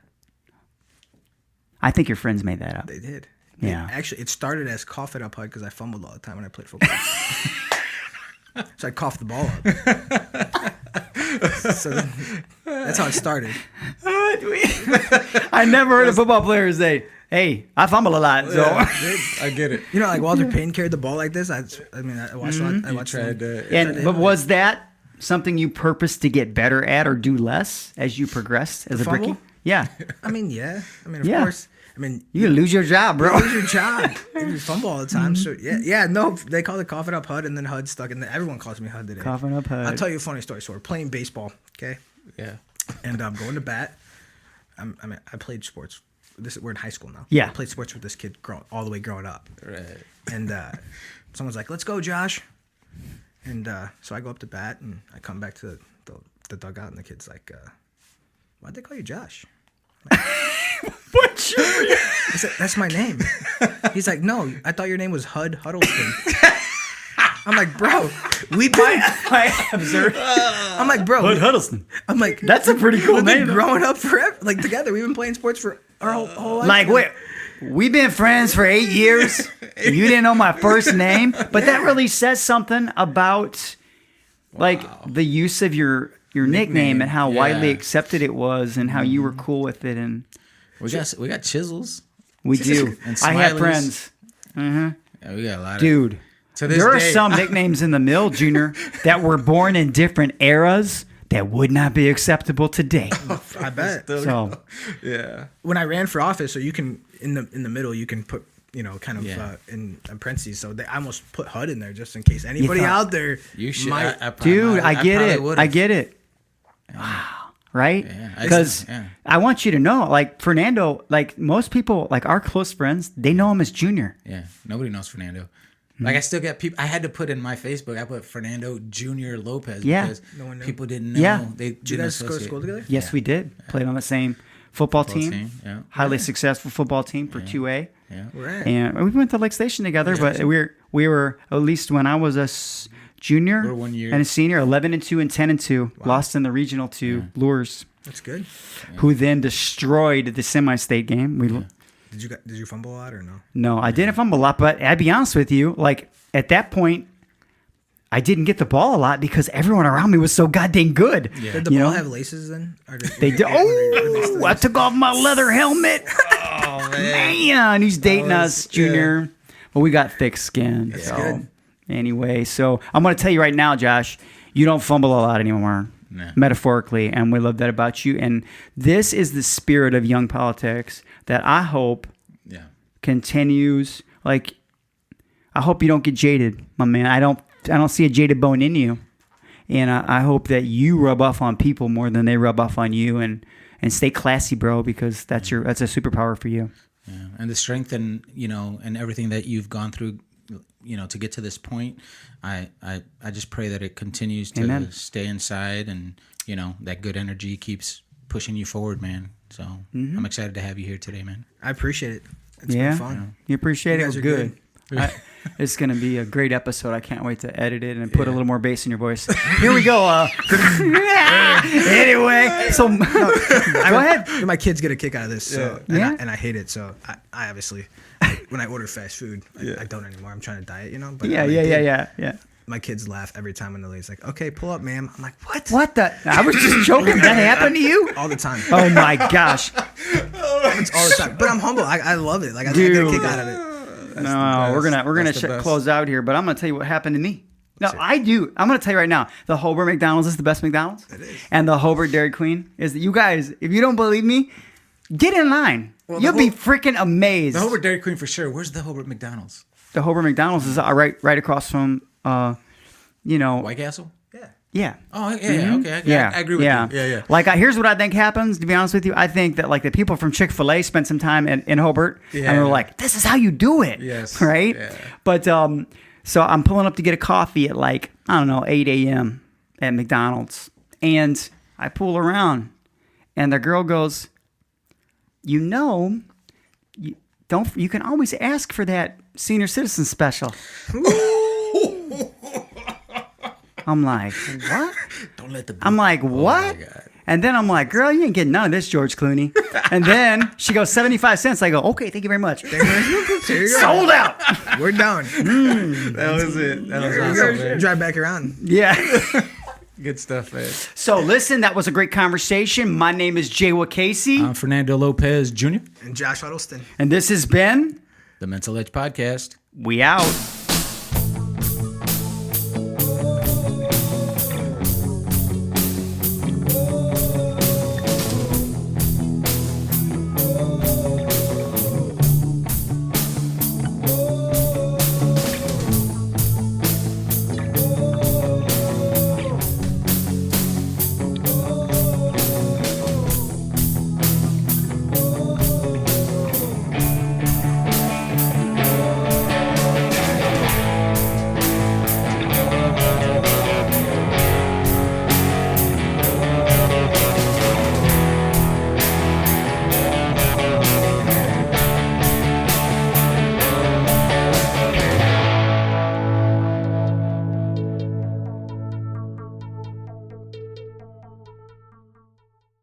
Speaker 1: I think your friends made that up.
Speaker 3: They did.
Speaker 1: Yeah.
Speaker 3: Actually, it started as cough it up Hudd because I fumbled all the time when I played football. So I coughed the ball up. So that's how it started.
Speaker 1: I never heard a football player say, "Hey, I fumble a lot." So
Speaker 2: I get it.
Speaker 3: You know, like Walter Payton carried the ball like this. I watched. I watched.
Speaker 1: but was that something you purposed to get better at or do less as you progressed as a
Speaker 3: fumble?
Speaker 1: brickie? Yeah.
Speaker 3: I mean, yeah. I mean, of
Speaker 1: Yeah.
Speaker 3: course. I mean,
Speaker 1: You lose your job, bro.
Speaker 3: you lose your job. You fumble all the time. So yeah. No, they call it cough it up Hudd, and then Hudd stuck, and everyone calls me Hudd today.
Speaker 1: Coughing up Hudd.
Speaker 3: I'll tell you a funny story. So we're playing baseball, okay?
Speaker 2: Yeah.
Speaker 3: And I'm going to bat. I played sports. We're in high school now.
Speaker 1: Yeah.
Speaker 3: I played sports with this kid all the way growing up.
Speaker 2: Right.
Speaker 3: And someone's like, "Let's go, Josh." And so I go up to bat, and I come back to the dugout, and the kid's like, "Why'd they call you Josh?" I said, "That's my name." He's like, "No, I thought your name was Huddlestun." I'm like, "Bro, we've been." I'm like, "Bro,
Speaker 1: Huddlestun.
Speaker 3: I'm like,
Speaker 1: That's a pretty cool
Speaker 3: we've been
Speaker 1: name.
Speaker 3: growing up forever, like together. We've been playing sports for our whole life.
Speaker 1: Like, wait, we've been friends for 8 years. You didn't know my first name, but that really says something about like the use of your nickname and how widely accepted it was, and how you were cool with it. And
Speaker 2: We got chisels.
Speaker 1: we do.
Speaker 2: And
Speaker 1: I have
Speaker 2: smileys.
Speaker 1: friends,
Speaker 2: Yeah, we got a lot
Speaker 1: dude.
Speaker 2: To this
Speaker 1: There are
Speaker 2: day.
Speaker 1: some nicknames in the mill, Junior, that were born in different eras that would not be acceptable today.
Speaker 3: I bet.
Speaker 1: So
Speaker 2: Yeah.
Speaker 3: When I ran for office, so you can in the middle, you can put kind of
Speaker 2: Yeah.
Speaker 3: in parentheses. So I almost put Hudd in there just in case anybody
Speaker 1: thought-
Speaker 3: out there
Speaker 2: You should.
Speaker 3: might.
Speaker 1: dude, I get
Speaker 2: probably
Speaker 1: it.
Speaker 2: would've.
Speaker 1: I get it. Wow. Right?
Speaker 2: Yeah,
Speaker 1: Because
Speaker 2: yeah.
Speaker 1: I want you to know, like Fernando, like most people, like our close friends, they know him as Junior.
Speaker 2: Yeah. Nobody knows Fernando. Like I still get people. I had to put in my Facebook. I put Fernando Junior Lopez
Speaker 1: Yeah.
Speaker 2: because
Speaker 3: No one knew.
Speaker 2: people didn't know.
Speaker 1: Yeah.
Speaker 2: They
Speaker 3: Did you
Speaker 2: didn't
Speaker 3: guys go to
Speaker 2: associate.
Speaker 3: school together?
Speaker 1: Yes, we did. Played on the same football team.
Speaker 2: Yeah.
Speaker 1: Highly successful football team for 2A.
Speaker 2: Yeah.
Speaker 3: Right.
Speaker 1: And we went to Lake Station together, but we were at least when I was a junior
Speaker 2: We were 1 year.
Speaker 1: and a senior, 11-2 and 10-2, lost in the regional to Lures,
Speaker 3: That's good.
Speaker 1: who then destroyed the semi-state game.
Speaker 3: Did you fumble a lot or no?
Speaker 1: No, I didn't fumble a lot, but I'd be honest with you, like at that point, I didn't get the ball a lot because everyone around me was so goddamn good.
Speaker 2: Yeah.
Speaker 3: Did the
Speaker 1: You
Speaker 3: ball
Speaker 1: know?
Speaker 3: have laces then? Or did,
Speaker 1: They did. Oh, I took off my leather helmet. Oh man, he's dating us, Junior. But we got thick skin.
Speaker 3: That's
Speaker 1: so
Speaker 3: good.
Speaker 1: anyway, so I'm gonna tell you right now, Josh, you don't fumble a lot anymore.
Speaker 2: Nah.
Speaker 1: Metaphorically, and we love that about you. And this is the spirit of young politics that I hope
Speaker 2: Yeah.
Speaker 1: continues. Like, I hope you don't get jaded, my man. I don't see a jaded bone in you. And I hope that you rub off on people more than they rub off on you, and stay classy, bro, because that's a superpower for you.
Speaker 2: Yeah. And the strength and and everything that you've gone through, to get to this point, I just pray that it continues to
Speaker 1: Amen.
Speaker 2: stay inside, and that good energy keeps pushing you forward, man. So I'm excited to have you here today, man.
Speaker 3: I appreciate it. It's been fun.
Speaker 1: You appreciate
Speaker 3: You
Speaker 1: it.
Speaker 3: guys
Speaker 1: It
Speaker 3: are
Speaker 1: was good. It's going to be a great episode. I can't wait to edit it and put a little more bass in your voice. Here we go. Anyway, so go ahead.
Speaker 3: My kids get a kick out of this, so
Speaker 1: Yeah.
Speaker 3: and I hate it. So I obviously, when I order fast food, I don't anymore. I'm trying to diet, But
Speaker 1: Yeah.
Speaker 3: My kids laugh every time when the lady's like, "Okay, pull up, ma'am." I'm like, "What?"
Speaker 1: What the? I was just joking. That happened to you?
Speaker 3: All the time.
Speaker 1: Oh my gosh.
Speaker 3: It's all the time. But I'm humble. I love it. Like I get a kick out of it.
Speaker 1: No, we're gonna close out here, but I'm gonna tell you what happened to me. No, I do. I'm gonna tell you right now. The Hobart McDonald's is the best McDonald's. It is. And the Hobart Dairy Queen is. You guys, if you don't believe me, get in line.
Speaker 2: Well,
Speaker 1: You'll be freaking amazed.
Speaker 2: The Hobart Dairy Queen for sure. Where's the Hobart McDonald's?
Speaker 1: The Hobart McDonald's is right across from,
Speaker 2: White Castle?
Speaker 1: Yeah.
Speaker 2: Oh, yeah, okay.
Speaker 1: Yeah,
Speaker 2: I agree with you. Yeah.
Speaker 1: Like, here's what I think happens, to be honest with you. I think that, like, the people from Chick-fil-A spent some time in Hobart, and they're like, this is how you do it.
Speaker 2: Yes.
Speaker 1: Right?
Speaker 2: Yeah.
Speaker 1: But, so I'm pulling up to get a coffee at, 8 a.m. at McDonald's. And I pull around, and the girl goes, you can always ask for that senior citizen special. I'm like, what?
Speaker 2: Don't let the.
Speaker 1: I'm like, what? And then I'm like, girl, you ain't getting none of this, George Clooney. And then she goes, 75 cents. I go, okay, thank you very much.
Speaker 3: There you go.
Speaker 1: Sold out.
Speaker 3: We're down.
Speaker 2: That was it. That was awesome, man.
Speaker 3: Drive back around.
Speaker 1: Yeah.
Speaker 2: Good stuff, man.
Speaker 1: So listen, that was a great conversation. My name is Jay Casey.
Speaker 2: I'm Fernando Lopez Jr.
Speaker 3: And Josh Huddlestun.
Speaker 1: And this has been
Speaker 2: The Mental Edge Podcast.
Speaker 1: We Out.